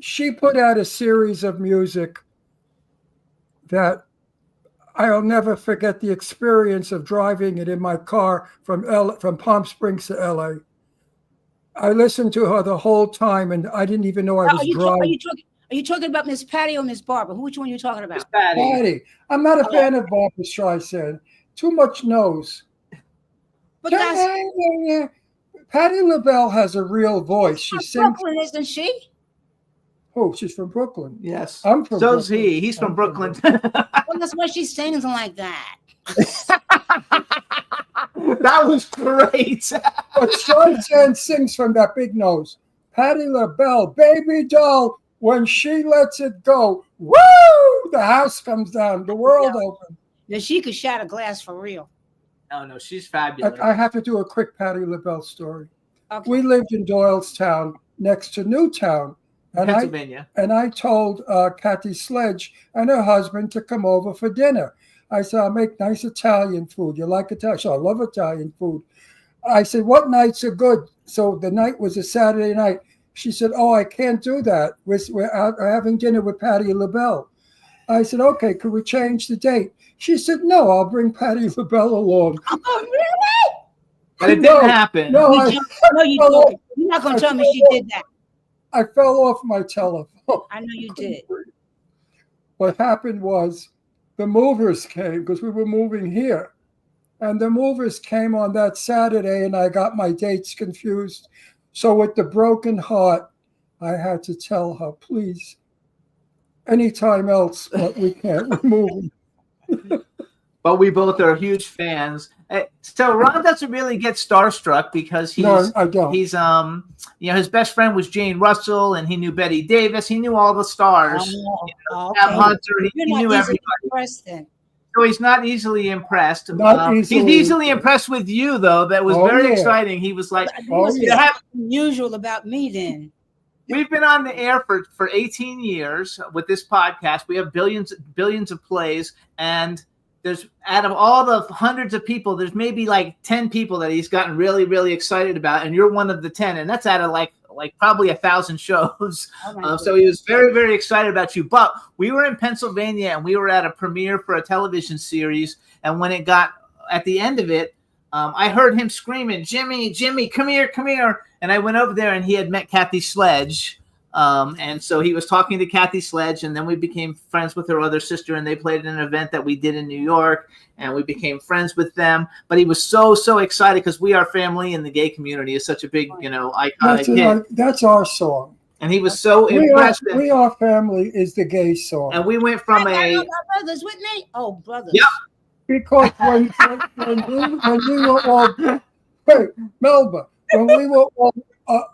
She put out a series of music that I'll never forget the experience of driving it in my car from Palm Springs to LA. I listened to her the whole time, and I didn't even know I was Are driving. you talking about Miss Patty or Miss Barbara? Which one are you talking about? Patty. Patty. I'm not a fan of Barbara Streisand. Too much nose. But that's Patti LaBelle has a real voice. She from sings. Brooklyn, isn't she? Oh, she's from Brooklyn. Yes. I'm from So's Brooklyn. he. He's from I'm Brooklyn. Well, that's why she sings like that. That was great. But Streisand sings from that big nose. Patti LaBelle, baby doll, when she lets it go, woo! The house comes down, the world opens. Now she could shatter glass for real. Oh no, she's fabulous. I have to do a quick Patti LaBelle story. Okay. We lived in Doylestown next to Newtown. Pennsylvania. And I told Kathy Sledge and her husband to come over for dinner. I said, I'll make nice Italian food. You like Italian? So I love Italian food. I said, what nights are good? So the night was a Saturday night. She said, oh, I can't do that. We're out having dinner with Patti LaBelle. I said, okay, could we change the date? She said, no, I'll bring Patti LaBelle along. Oh, really? But it No, didn't happen. No, No, you don't. You're not going to tell me she did that. I fell off my telephone. I know you did. What happened was the movers came because we were moving here. And the movers came on that Saturday, and I got my dates confused. So with the broken heart, I had to tell her, please, anytime else, but we can't remove them. But we both are huge fans. So Ron doesn't really get starstruck because No, I don't. he's his best friend was Jane Russell, and he knew Betty Davis. He knew all the stars. Oh, Tab okay. Hunter, he You're knew not easily everybody. impressed then. So he's not easily impressed. Not He's easily easily impressed with you, though. That was Oh, very yeah. exciting. He was like, There must be yeah. something unusual about me then. we've been on the air for 18 years with this podcast. We have billions of plays, and there's out of all the hundreds of people, there's maybe like 10 people that he's gotten really, really excited about, and you're one of the 10, and that's out of like probably 1,000 shows. Oh, my So he was very, very excited about you. But we were in Pennsylvania, and we were at a premiere for a television series, and when it got at the end of it, I heard him screaming, Jimmy, come here. And I went over there, and he had met Kathy Sledge. And so he was talking to Kathy Sledge, and then we became friends with her other sister, and they played at an event that we did in New York, and we became friends with them. But he was so excited because We Are Family in the gay community is such a big, iconic hit. That's our song. And he was so We impressed. Are Family is the gay song. And we went from I a got brothers with me. Oh, brothers. Yep. Because when we were all, wait, Melba, when we were all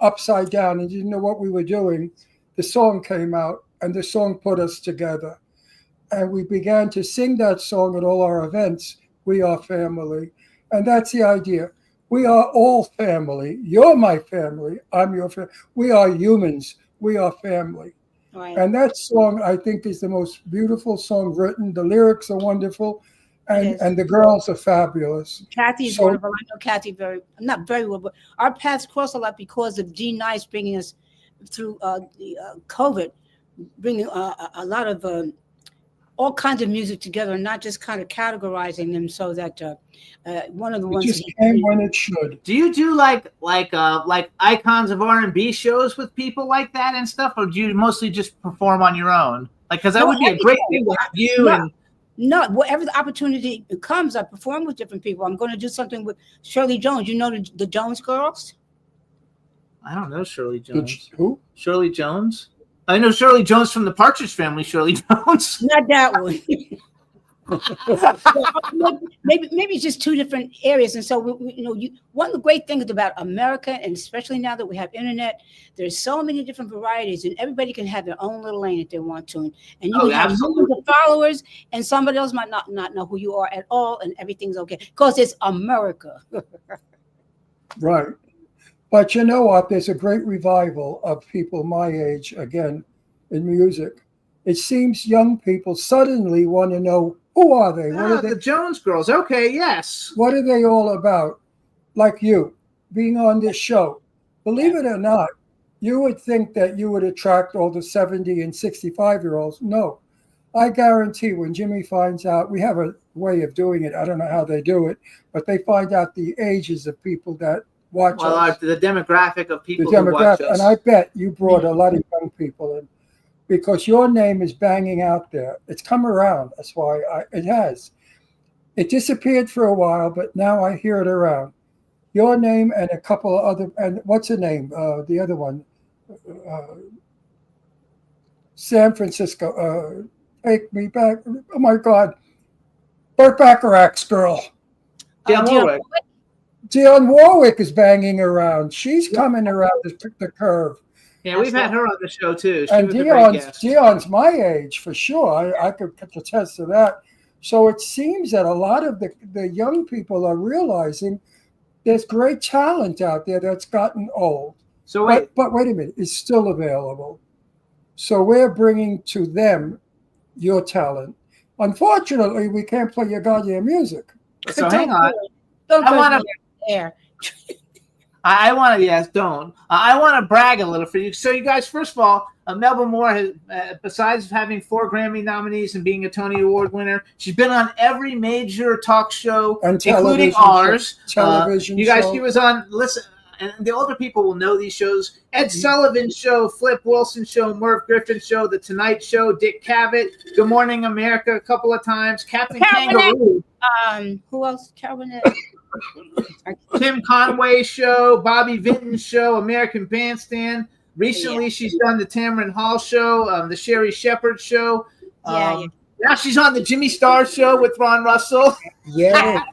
upside down and didn't know what we were doing, the song came out, and the song put us together. And we began to sing that song at all our events, We Are Family. And that's the idea. We are all family. You're my family. I'm your family. We are humans. We are family. Right. And that song, I think, is the most beautiful song written. The lyrics are wonderful, Yes. and the girls are fabulous. Kathy is So- wonderful. I know Kathy not very well, but our paths crossed a lot because of Dean Nice bringing us through COVID, bringing a lot of all kinds of music together, and not just kind of categorizing them so that one of the It ones. just came when it should. Do you do like icons of R&B shows with people like that and stuff, or do you mostly just perform on your own? Like, because that No, would be a great thing to have you No. and No, whatever the opportunity comes, I perform with different people. I'm going to do something with Shirley Jones. You know the Jones Girls? I don't know Shirley Jones. Who? Shirley Jones? I know Shirley Jones from the Partridge Family. Shirley Jones. Not that one. Maybe it's just two different areas. And so, one of the great things about America, and especially now that we have internet, there's so many different varieties, and everybody can have their own little lane if they want to. And you can have millions of followers, and somebody else might not know who you are at all, and everything's okay because it's America. Right. But you know what? There's a great revival of people my age again in music. It seems young people suddenly want to know, who are they? What are they? The Jones Girls. Okay, yes. What are they all about? Like you being on this show. Believe it or not, you would think that you would attract all the 70 and 65-year-olds. No. I guarantee when Jimmy finds out, we have a way of doing it. I don't know how they do it, but they find out the ages of people that watch us. The demographic of people The who watch demographic. us. And I bet you brought a lot of young people in because your name is banging out there. It's come around. That's why it has. It disappeared for a while, but now I hear it around. Your name and a couple of other, and what's the name? The other one, San Francisco. Take me back. Oh my God. Burt Bacharach's girl. Dionne Warwick. Dionne Warwick is banging around. She's coming around the curve. Yeah, we've had her on the show too. She And was a great guest. Dionne's my age for sure. I could attest to that. So it seems that a lot of the young people are realizing there's great talent out there that's gotten old. So wait, But wait a minute, it's still available. So we're bringing to them your talent. Unfortunately, we can't play your goddamn music. so hang on. Don't I put want me to. in the air. I want to. Yes, don't. I want to brag a little for you. So you guys, first of all, Melba Moore has, besides having 4 Grammy nominees and being a Tony Award winner, she's been on every major talk show, And including television ours. television You guys, show. she was on. Listen, and the older people will know these shows: Ed Sullivan Show, Flip Wilson Show, Merv Griffin Show, The Tonight Show, Dick Cavett, Good Morning America a couple of times, Captain Kangaroo, Who else? Calvin. Tim Conway Show, Bobby Vinton Show, American Bandstand. Recently, she's done the Tamron Hall Show, the Sherry Shepherd Show. Yeah. Now she's on the Jimmy Star Show with Ron Russell. Yeah.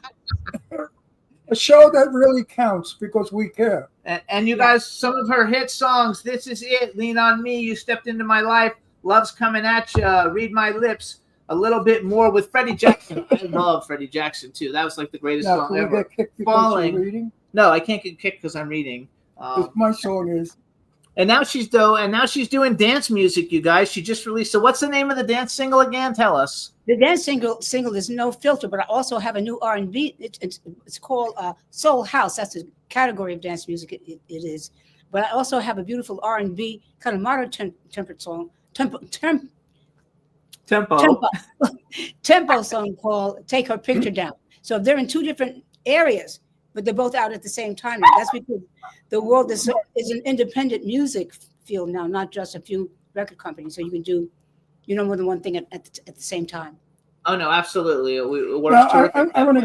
A show that really counts because we care. And you guys, some of her hit songs: "This Is It," "Lean on Me," "You Stepped Into My Life," "Love's Coming at Ya," "Read My Lips," "A Little Bit More" with Freddie Jackson. I love Freddie Jackson too. That was like the greatest Now, song can we ever. get kicked because Falling. you're reading? No, I can't get kicked because I'm reading. My song is And now she's doing dance music, you guys. She just released. So what's the name of the dance single again? Tell us. The dance single is No Filter, but I also have a new R&B. It's called Soul House. That's the category of dance music it is. But I also have a beautiful R&B kind of modern tempered song, tempo song called Take Her Picture Down. So they're in two different areas, but they're both out at the same time. And that's because the world is an independent music field now, not just a few record companies. So you can do more than one thing at the same time. Oh no, absolutely. It works now, terrific. I want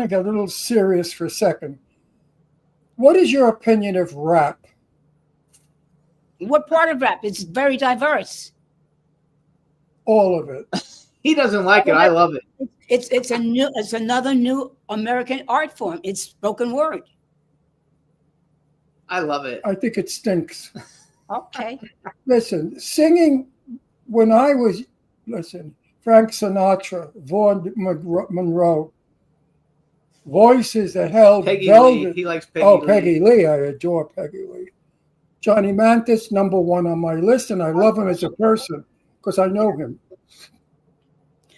to get a little serious for a second. What is your opinion of rap? What part of rap? It's very diverse. All of it. He doesn't like it. I love it. It's another new American art form. It's spoken word. I love it. I think it stinks. Okay. Listen, singing when I was, Frank Sinatra, Vaughn Monroe, voices that held Peggy velvet. Lee. He likes Peggy Lee. Peggy Lee. I adore Peggy Lee. Johnny Mathis, #1 on my list, and I love him as a person because I know him.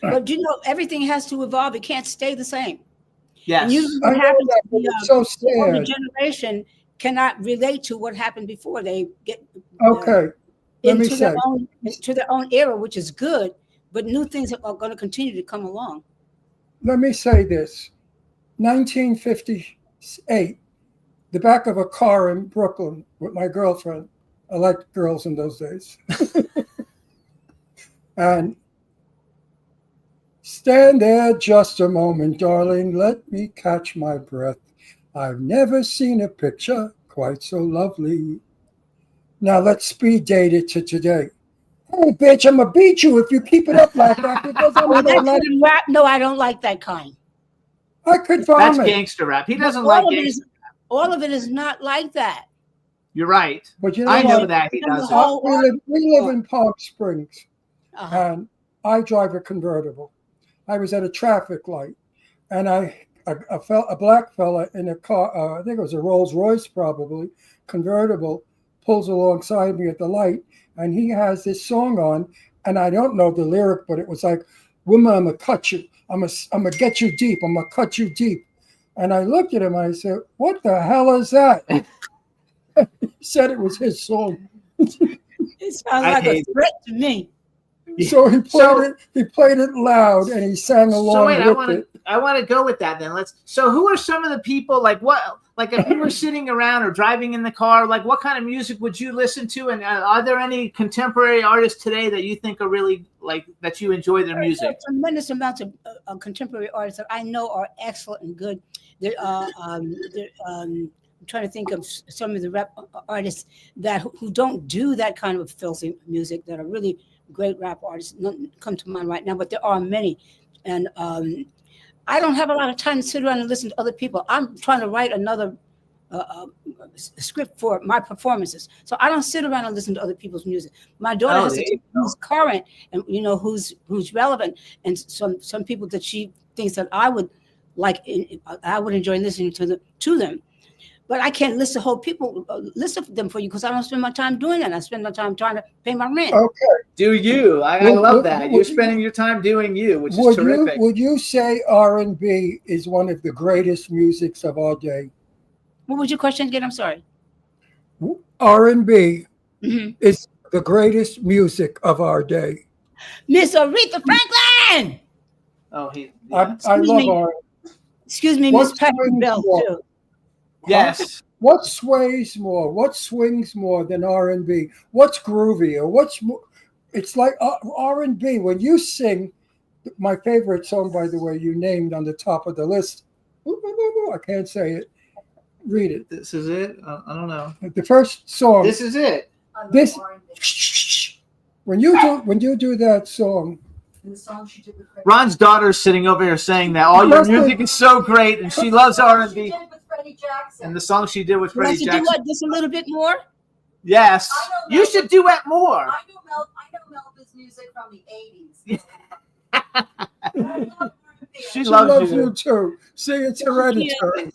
But everything has to evolve. It can't stay the same. Yes. And usually I what know happens that, is but it's so the older sad. generation cannot relate to what happened before. They get Okay, let me into say. their own era, which is good, but new things are going to continue to come along. Let me say this. 1958, the back of a car in Brooklyn with my girlfriend. I liked girls in those days. And stand there just a moment, darling. Let me catch my breath. I've never seen a picture quite so lovely. Now let's speed date it to today. Hey, bitch, I'm gonna beat you if you keep it up like that because I'm Well, gonna that's let. good rap. No, I don't like that kind. I could That's vomit. gangster rap. He doesn't All like of it gangster. is, all of it is not like that. You're right. But you know I know what? that he Becomes does a it. whole- We live in Palm Springs, Uh-huh. and I drive a convertible. I was at a traffic light, and a black fella in a car, I think it was a Rolls Royce probably, convertible, pulls alongside me at the light, and he has this song on, and I don't know the lyric, but it was like, "Woman, I'm gonna cut you. I'm gonna get you deep. I'm gonna cut you deep." And I looked at him and I said, "What the hell is that?" He said it was his song. It sounds I like a hate it. threat to me. So he played So- it. He played it loud, and he sang along So wait, with it. I want to go with that then. So who are some of the people like if you were sitting around or driving in the car, like what kind of music would you listen to? And are there any contemporary artists today that you think are really like that you enjoy their There are music? tremendous amounts of contemporary artists that I know are excellent and good. I'm trying to think of some of the rap artists who don't do that kind of filthy music that are really great rap artists. None come to mind right now, but there are many. And I don't have a lot of time to sit around and listen to other people. I'm trying to write another script for my performances, so I don't sit around and listen to other people's music. My daughter has to there you take who's current and who's relevant, and some people that she thinks that I would like. I would enjoy listening to them. But I can't list the whole people, list of them for you because I don't spend my time doing that. I spend my time trying to pay my rent. Okay. Do you? I love that. You're Would- spending your time doing you, which is terrific. Would you say R&B is one of the greatest musics of our day? What was your question again? I'm sorry. R&B Mhm. is the greatest music of our day. Miss Aretha Franklin. Oh, he. I Yeah. love me. R&B. Excuse me, What Miss Patty swings Bell more? too. Yes. What sways more? What swings more than R&B? What's groovier? What's more? It's like R&B. When you sing, my favorite song, by the way, you named on the top of the list. I can't say it. Read it. This is it. I don't know. The first song. This is it. This. When you do that song, Ron's daughter's sitting over here saying that all your Listen. music is so great and she loves R&B. did with Freddie Jackson. And the song she did with You like Freddie to do Jackson. what? Just a little bit more? Yes. I know You that. should duet more. I know Melba's music from the 80s. She she loves loves you. you too. See, it's hereditary.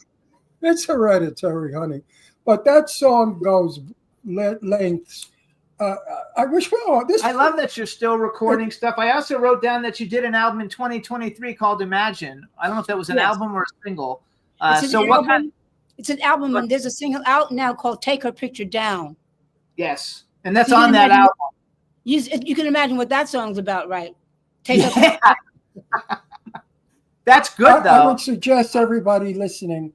It's hereditary, honey. But that song goes lengths. I wish this. I love that you're still recording stuff. I also wrote down that you did an album in 2023 called Imagine. I don't know if that was an Yes. album or a single. It's So an what album. kind? It's an album, and there's a single out now called "Take Her Picture Down." Yes, and that's You can on that imagine- album. You can imagine what that song's about, right? Take her. Yeah. That's good I though. would suggest everybody listening,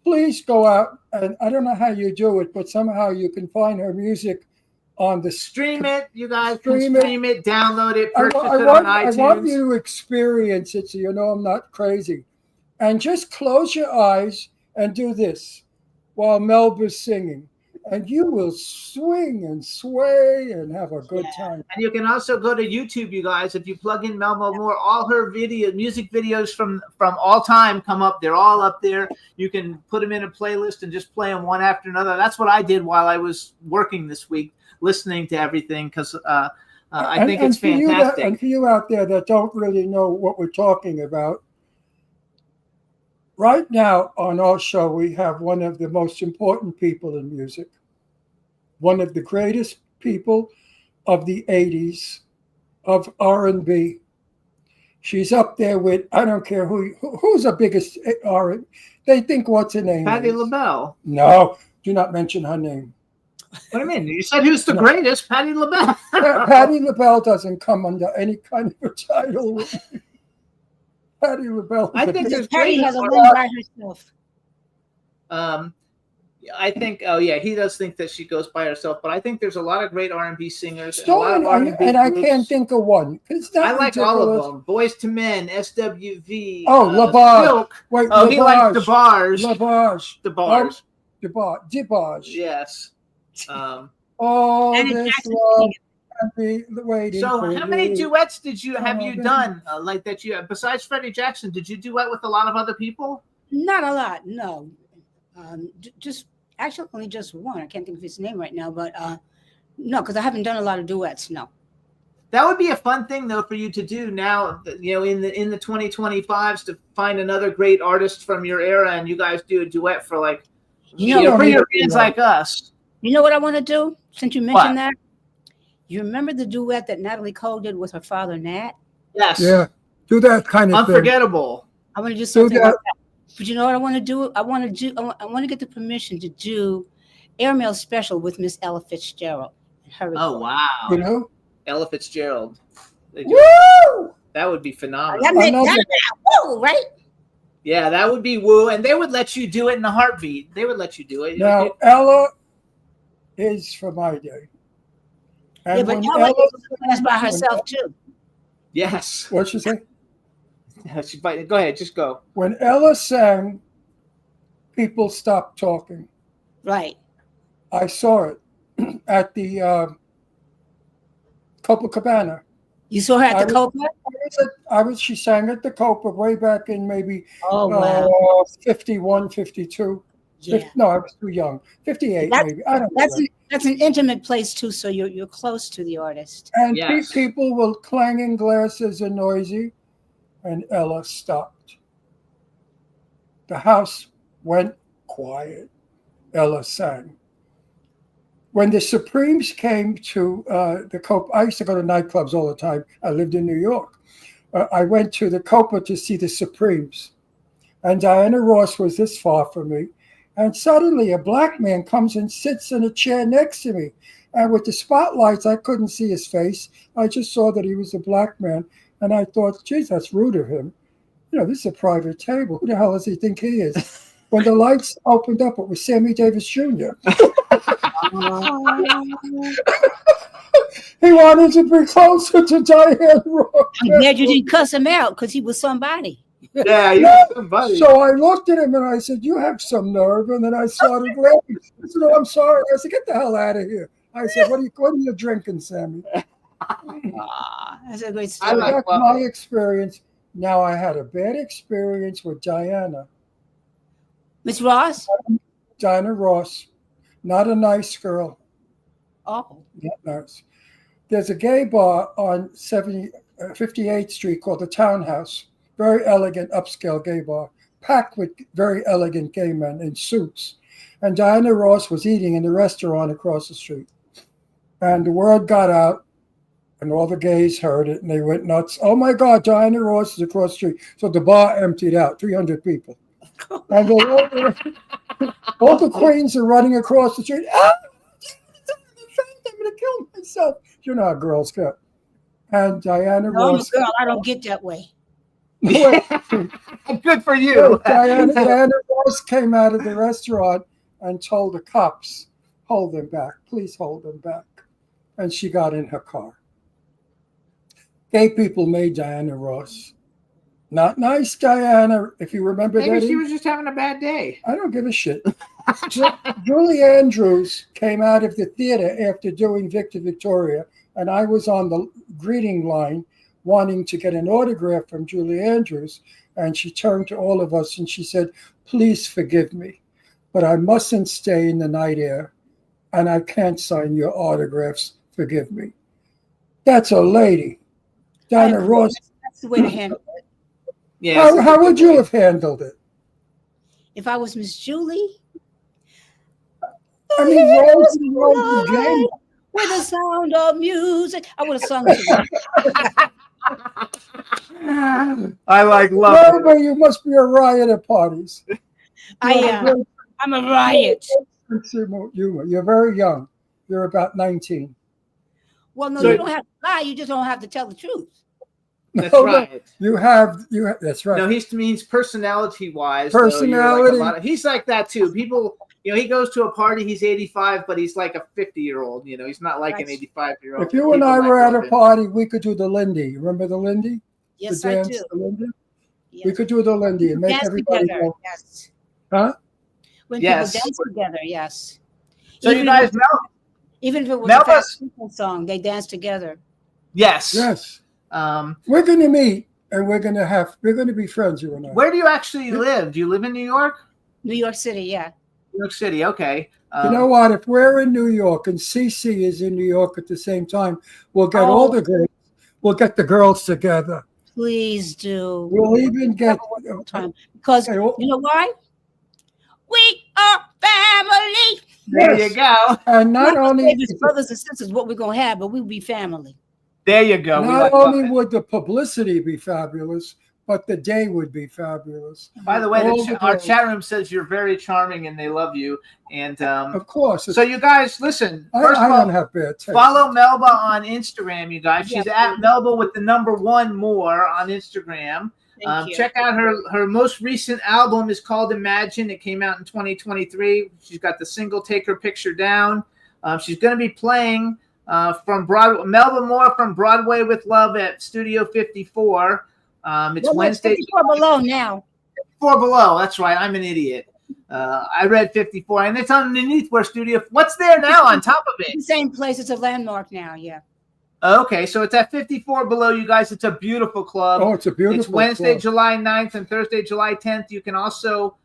please go out and I don't know how you do it, but somehow you can find her music on the Stream it, you guys. Stream Stream it, download it, purchase it on I iTunes. want you to experience it so you know I'm not crazy. And just close your eyes and do this while Melba's singing. And you will swing and sway and have a good time. And you can also go to YouTube, you guys. If you plug in Melba Moore, all her music videos from all time come up. They're all up there. You can put them in a playlist and just play them one after another. That's what I did while I was working this week, listening to everything because I think it's fantastic. And for you out there that don't really know what we're talking about, right now on our show, we have one of the most important people in music, one of the greatest people of the 80s, of R&B. She's up there with, I don't care who's the biggest R&B. They think what's her name Patti is. LaBelle. No, do not mention her name. What do you mean? You said who's the greatest? Patti LaBelle. Patti LaBelle doesn't come under any kind of a title. Patti LaBelle. I think there's Patty great has a art. win by herself. I think. Oh yeah, he does think that she goes by herself, but I think there's a lot of great R&B singers. And, a lot of Stolen, R&B and I groups. can't think of one. It's not I like all ridiculous. of them. Boys to Men, SWV. Oh, LaBarge. Silk. Wait, Oh, he likes DeBarge. DeBarge. DeBarge. DeBarge. Yes. Oh, Janet this Jackson love. be waiting So for how many you. duets have you Oh, done like that? You besides Freddie Jackson, did you duet with a lot of other people? Not a lot, no. Just actually only just one. I can't think of his name right now, but no, because I haven't done a lot of duets. No. That would be a fun thing though for you to do now. You know, in the 2025s, to find another great artist from your era, and you guys do a duet for like You know, for your fans like us. you know what I want to do? Since you mentioned What? that, you remember the duet that Natalie Cole did with her father, Nat? Yes. Yeah, do that kind of thing. Unforgettable. I want to do something that. like that. But you know what I want to do? I want to get the permission to do Airmail special with Miss Ella Fitzgerald. Her Oh wow. You know? Ella Fitzgerald. They do- Woo! That would be phenomenal. That made Another- woo, right? Yeah, that would be woo, and they would let you do it in a heartbeat. They would let you do it. Now, Ella is from my day. And Yeah, but when Ella Ella, is by herself too. Yes. what'd she say? Go ahead, just go. When Ella sang, people stopped talking. Right. I saw it at the Copacabana. You saw her at the Copa? She sang at the Copa way back in maybe Oh wow. 51, 52. Yeah. No, I was too young. 58 That's- maybe. I don't know. That's an intimate place too, so you're close to the artist. And Yes. people were clanging glasses and noisy, and Ella stopped. The house went quiet. Ella sang. When the Supremes came to the Copa, I used to go to nightclubs all the time. I lived in New York. I went to the Copa to see the Supremes. And Diana Ross was this far from me. And suddenly a black man comes and sits in a chair next to me. And with the spotlights, I couldn't see his face. I just saw that he was a black man. And I thought, geez, that's rude of him. You know, this is a private table. Who the hell does he think he is? When the lights opened up, it was Sammy Davis Jr. He wanted to be closer to Diane Ross. I'm glad you didn't cuss him out because he was somebody. Yeah, you're somebody. So I looked at him and I said, you have some nerve. And then I started laughing. I said, oh, I'm sorry. I said, get the hell out of here. I said, what are you drinking, Sammy? That's a great So story. that's my experience. Now I had a bad experience with Diana. Miss Ross? Diana Ross, not a nice girl. Oh. Not nice. There's a gay bar on 58th Street called the Townhouse. Very elegant, upscale gay bar, packed with very elegant gay men in suits. And Diana Ross was eating in the restaurant across the street. And the word got out, and all the gays heard it, and they went nuts. Oh my God, Diana Ross is across the street. So the bar emptied out, 300 people. And all the queens are running across the street. Ah, I'm going to kill myself. You know how girls get. And Diana No, I'm a Ross. girl. I don't get that way. Good for you. Diana Ross came out of the restaurant and told the cops, hold them back. Please hold them back. And she got in her car. Gay people made Diana Ross. Not nice, Diana, if you remember that. Maybe she was just having a bad day. I don't give a shit. Julie Andrews came out of the theater after doing Victor Victoria, and I was on the greeting line wanting to get an autograph from Julie Andrews, and she turned to all of us and she said, please forgive me, but I mustn't stay in the night air, and I can't sign your autographs. Forgive me. That's a lady. Diana Ross. That's the way to handle it. Yeah. How would you have handled it? If I was Miss Julie, I mean, Rose the game. with the sound of music, I would have sung to them. I love No, but you must be a riot at parties. I am. I'm a riot. You're very young. You're about 19. Well, no, So- you don't have to lie. You just don't have to tell the truth. That's No, right. You have. That's right. No, he means personality-wise. Personality. He's like that too. People, he goes to a party. He's 85, but he's like a 50-year-old. He's not like an Right. 85-year-old. If you and I were at a party, we could do the Lindy. You remember the Lindy? Yes, the I dance, do. the Lindy? Yes. We could do the Lindy and make Dance everybody together. go. Yes. Huh? When Yes. people dance together, yes. So you Even guys if- know. Even if it was Melba's- a Fast People song, they dance together. Yes. Yes. Um, We're going to meet and we're going to be friends, you and I. where do you actually live? Do you live in New York? New York City, yeah. New York City. Okay. You know what? If we're in New York and Cece is in New York at the same time, we'll get all the girls. We'll get the girls together. Please do. We'll even get Time. Because Okay, well- you know why? We are family. There Yes. you go. and not only It's brothers and sisters, what we're gonna have, but we'll be family. There you go. We not like only that. would the publicity be fabulous, but the day would be fabulous. By the way, all the our girls. chat room says you're very charming and they love you. And Of course. so you guys, listen. I First of don't all, have bad taste. follow Melba on Instagram, you guys. She's Yeah, at Melba with the number 1 more on Instagram. Thank you. Check out her most recent album is called Imagine. It came out in 2023. She's got the single Take Her Picture Down. She's going to be playing from Broadway, Melba Moore from Broadway with Love at Studio 54. It's Well, Wednesday. 54 below now. 54 below. That's right. I'm an idiot. I read 54, and it's underneath where Studio. What's there now on top of The it? same place. It's a landmark now. Yeah. Okay, so it's at 54 below, you guys. It's a beautiful club. Oh, it's a beautiful. It's Wednesday, club. July 9th and Thursday, July 10th. You can also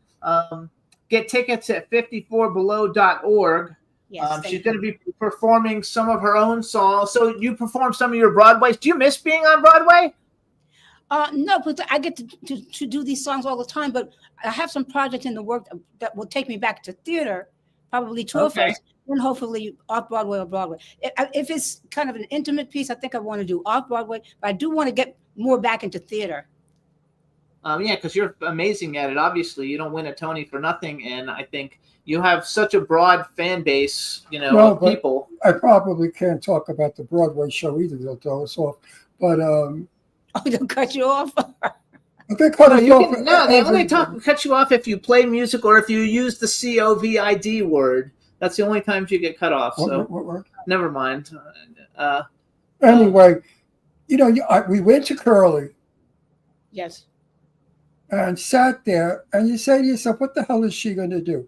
get tickets at 54below.org. Yes. She's thank going to you. be performing some of her own songs. So you perform some of your Broadways. Do you miss being on Broadway? No, but I get to do these songs all the time. But I have some projects in the work that will take me back to theater, probably tour Okay. first, then hopefully off Broadway or Broadway. If it's kind of an intimate piece, I think I want to do off Broadway. But I do want to get more back into theater. Yeah, because you're amazing at it. Obviously, you don't win a Tony for nothing, and I think you have such a broad fan base, Well, of but- people. I probably can't talk about the Broadway show either. They'll throw us off. But Oh, they'll cut you off. they cut us off. They only cut you off if you play music or if you use the COVID word. That's the only times you get cut off. So What? never mind. Anyway, we went to Curly Yes. and sat there, and you say to yourself, "What the hell is she going to do?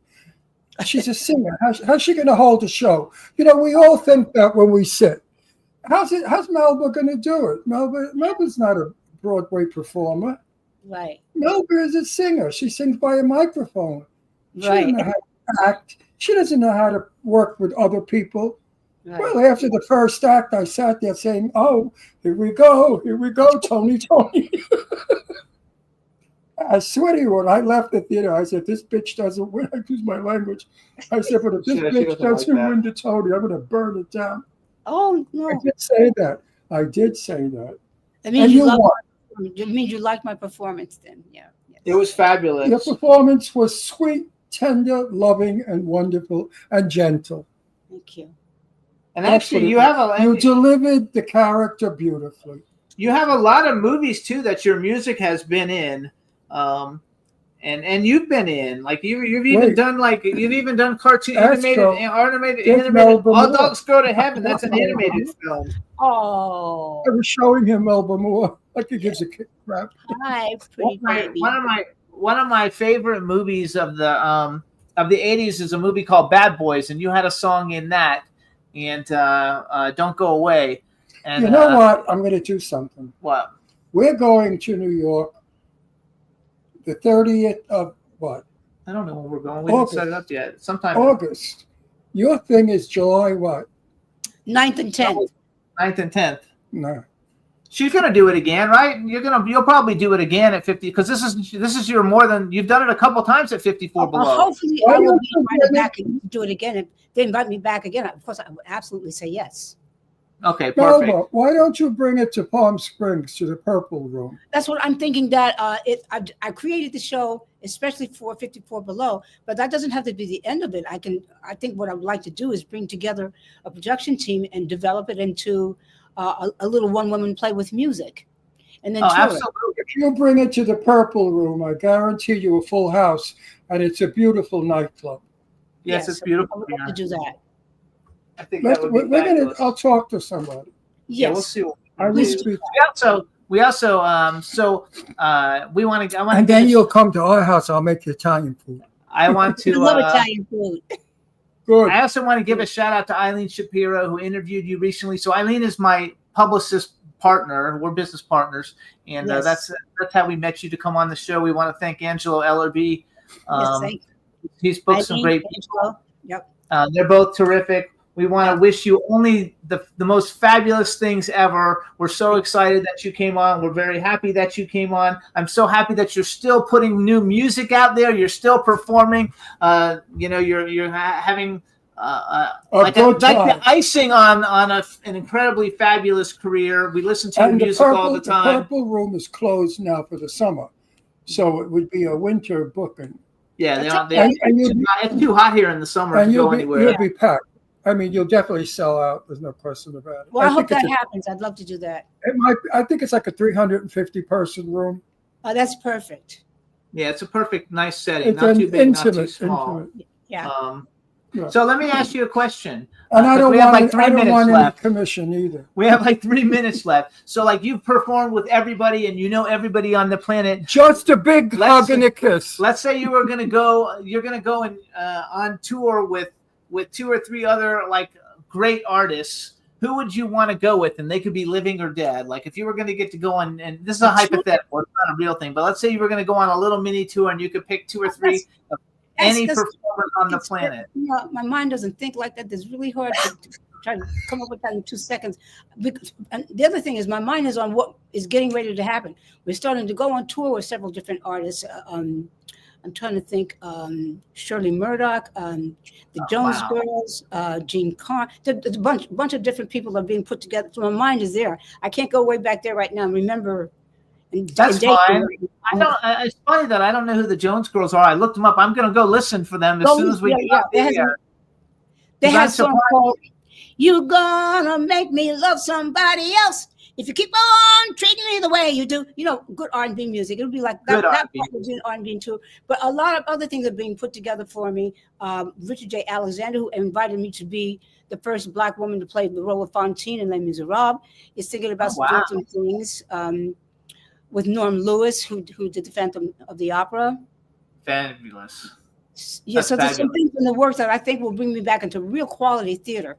She's a singer. How's she going to hold a show?" We all think that when we sit. How's Melba going to do it? Melba's not a Broadway performer. Right. Melba is a singer. She sings by a microphone. She Right. doesn't know how to act. She doesn't know how to work with other people. Right. Well, after the first act, I sat there saying, "Oh, here we go, Tony." I swear to you, when I left the theater, I said, "This bitch doesn't win." I use my language. I said, "But if this She bitch doesn't like doesn't that. win the Tony, I'm going to burn it down." Oh no. I did say that. I did say that. That means And you you love. won. It means you like my performance. Then, yeah. It was fabulous. Your performance was sweet, tender, loving, and wonderful, and gentle. Thank you. And That's actually, what you you delivered the character beautifully. you have a lot of movies too that your music has been in, and you've been in. Like you've even Wait. done cartoon That's animated. There's Melba All Moore. Dogs Go to Heaven. That's an animated film. Oh, I was showing him Melba Moore, like he gives a crap. hi, pretty baby. One of my favorite movies of the 80s is a movie called Bad Boys, and you had a song in that, and Don't Go Away. And You know what? I'm going to do something. What? We're going to New York the 30th of what? I don't know when we're going. We didn't set it up yet. Sometime August. Your thing is July what? 9th and 10th. 9th and 10th. No. She's gonna do it again, right? You'll probably do it again at 50 because this is your more than you've done it a couple times at 54 below. Hopefully, I will be invited back and do it again. If they invite me back again, of course, I would absolutely say yes. Okay, perfect. Melba, why don't you bring it to Palm Springs to the Purple Room? That's what I'm thinking. That I created the show especially for 54 below, but that doesn't have to be the end of it. I think what I would like to do is bring together a production team and develop it into a little one-woman play with music, and then tour it. Absolutely. If you bring it to the Purple Room, I guarantee you a full house, and it's a beautiful nipclub. Yes, it's beautiful. I would love to do that. I think that would be We're gonna. fabulous. I'll talk to somebody. Yeah, we'll Yes. see. I will Please. speak. We also we want to. And then you'll come to our house. I'll make you Italian food. I want I to. love Italian food. Good. I also want to give a shout out to Eileen Shapiro, who interviewed you recently. So Eileen is my publicist partner. We're business partners, and Yes. that's how we met you to come on the show. We want to thank Angelo Ellerby. Yes, thank you. He's booked some great people. Angelo. Yep. They're both terrific. We want to wish you only the most fabulous things ever. We're so excited that you came on. We're very happy that you came on. I'm so happy that you're still putting new music out there. You're still performing. You're having like the icing on an incredibly fabulous career. We listen to your music all the time. The Purple Room is closed now for the summer, so it would be a winter booking. Yeah, it's too hot here in the summer to go anywhere. You'll be packed. I mean, you'll definitely sell out. There's no question about it. Well, I hope that happens. I'd love to do that. It might. I think it's like a 350-person room. Oh, that's perfect. Yeah, it's a perfect, nice setting. It's not too big, intimate, not too small. Yeah. Yeah. So let me ask you a question. And I don't want, like 3 minutes any left. commission either. We have like 3 minutes left. So like you've performed with everybody and you know everybody on the planet. Just a big hug and a kiss. Let's say you're going to go and on tour with 2 or 3 other like great artists. Who would you want to go with? And they could be living or dead. Like if you were going to get to go on, and this is a hypothetical, it's not a real thing, but let's say you were going to go on a little mini tour and you could pick 2 or 3 of any performers on the planet. My mind doesn't think like that. It's really hard to try to come up with that in 2 seconds. And the other thing is my mind is on what is getting ready to happen. We're starting to go on tour with several different artists. I'm trying to think. Shirley Murdoch, the Jones Girls, Gene Carr. There's a bunch of different people that are being put together. So my mind is there. I can't go way back there right now and remember. That's fine. It's funny that I don't know who the Jones Girls are. I looked them up. I'm going to go listen for them as soon as we get there. They have a song called "You Gonna Make Me Love Somebody Else If You Keep On Treating Me the Way You Do." You know, good R&B music. It would be like that. That would be R&B too. But a lot of other things are being put together for me. Richard J. Alexander, who invited me to be the first Black woman to play the role of Fantine in Les Miserables, is thinking about some things. With Norm Lewis, who did the Phantom of the Opera. Fabulous. Yeah, so there's some things in the works that I think will bring me back into real quality theater.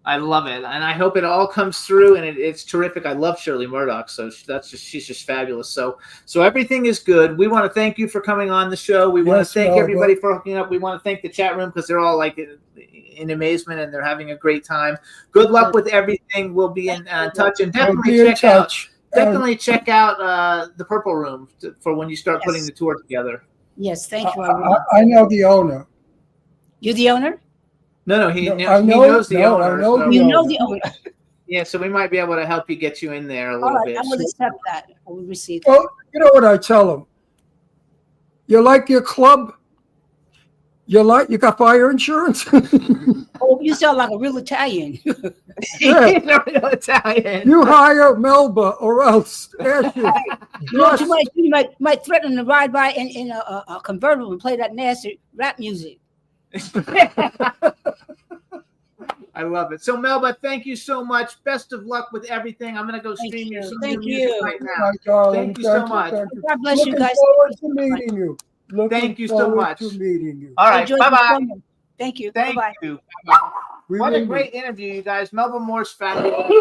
I love it, and I hope it all comes through. And it's terrific. I love Shirley Murdoch, so she's just fabulous. So everything is good. We want to thank you for coming on the show. We want to thank everybody for hooking up. We want to thank the chat room because they're all like in amazement and they're having a great time. Good luck with everything. We'll be in touch, and definitely check out the Purple Room for when you start putting the tour together. Yes, thank you. I know the owner. You're the owner? No, he knows the owner. You know the owner. Yeah, so we might be able to help you get you in there a little bit. I will accept that. I will receive that. Well, you know what I tell them? You like your club? You got fire insurance? Oh, you sound like a real Italian. Yeah. A real Italian. You hire Melba or else. You might threaten to ride by in a convertible and play that nasty rap music. I love it. So Melba, thank you so much. Best of luck with everything. I'm gonna go stream you some new music right now. Thank you so much. God bless you guys. Looking forward to meeting you. Thank you so much. To meeting you. All right, bye-bye. Thank you. Thank Bye-bye. you. What a great interview, you guys. Melba Moore's fabulous.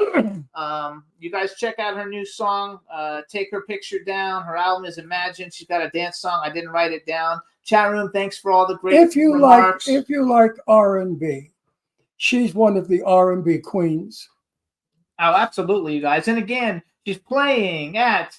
You guys check out her new song, Take Her Picture Down. Her album is Imagine. She's got a dance song. I didn't write it down. Chat room, thanks for all the great remarks. If you like R&B, she's one of the R&B queens. Oh, absolutely, you guys. And again, she's playing at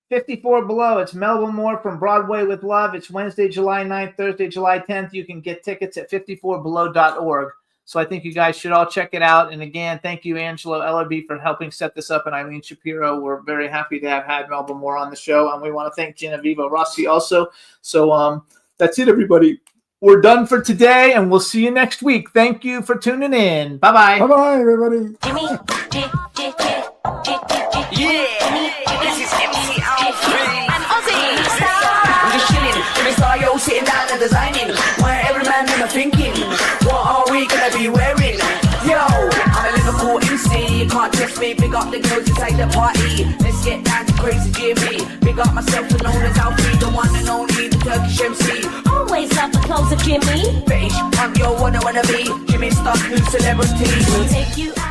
54 Below. It's Melba Moore from Broadway with Love. It's Wednesday, July 9th, Thursday, July 10th. You can get tickets at 54below.org. So I think you guys should all check it out. And again, thank you, Angelo Ellerby, for helping set this up, and Eileen Shapiro. We're very happy to have had Melba Moore on the show. And we want to thank Genevieve Rossi also. So that's it, everybody. We're done for today, and we'll see you next week. Thank you for tuning in. Bye-bye. Bye-bye, everybody. This is MC Alfred and Ozzy. I'm just chilling, every star yo sitting down and designing. Where every man in thinking, what are we gonna be wearing? Yo, I'm a Liverpool MC. You can't test me. Big up the girls inside the party. Let's get down to crazy Jimmy. Big up myself and known as Alfred, the one and only, the Turkish MC. Always love the clothes of Jimmy. Bitch, I'm your wanna be. Jimmy Star, new celebrity. We'll take you out.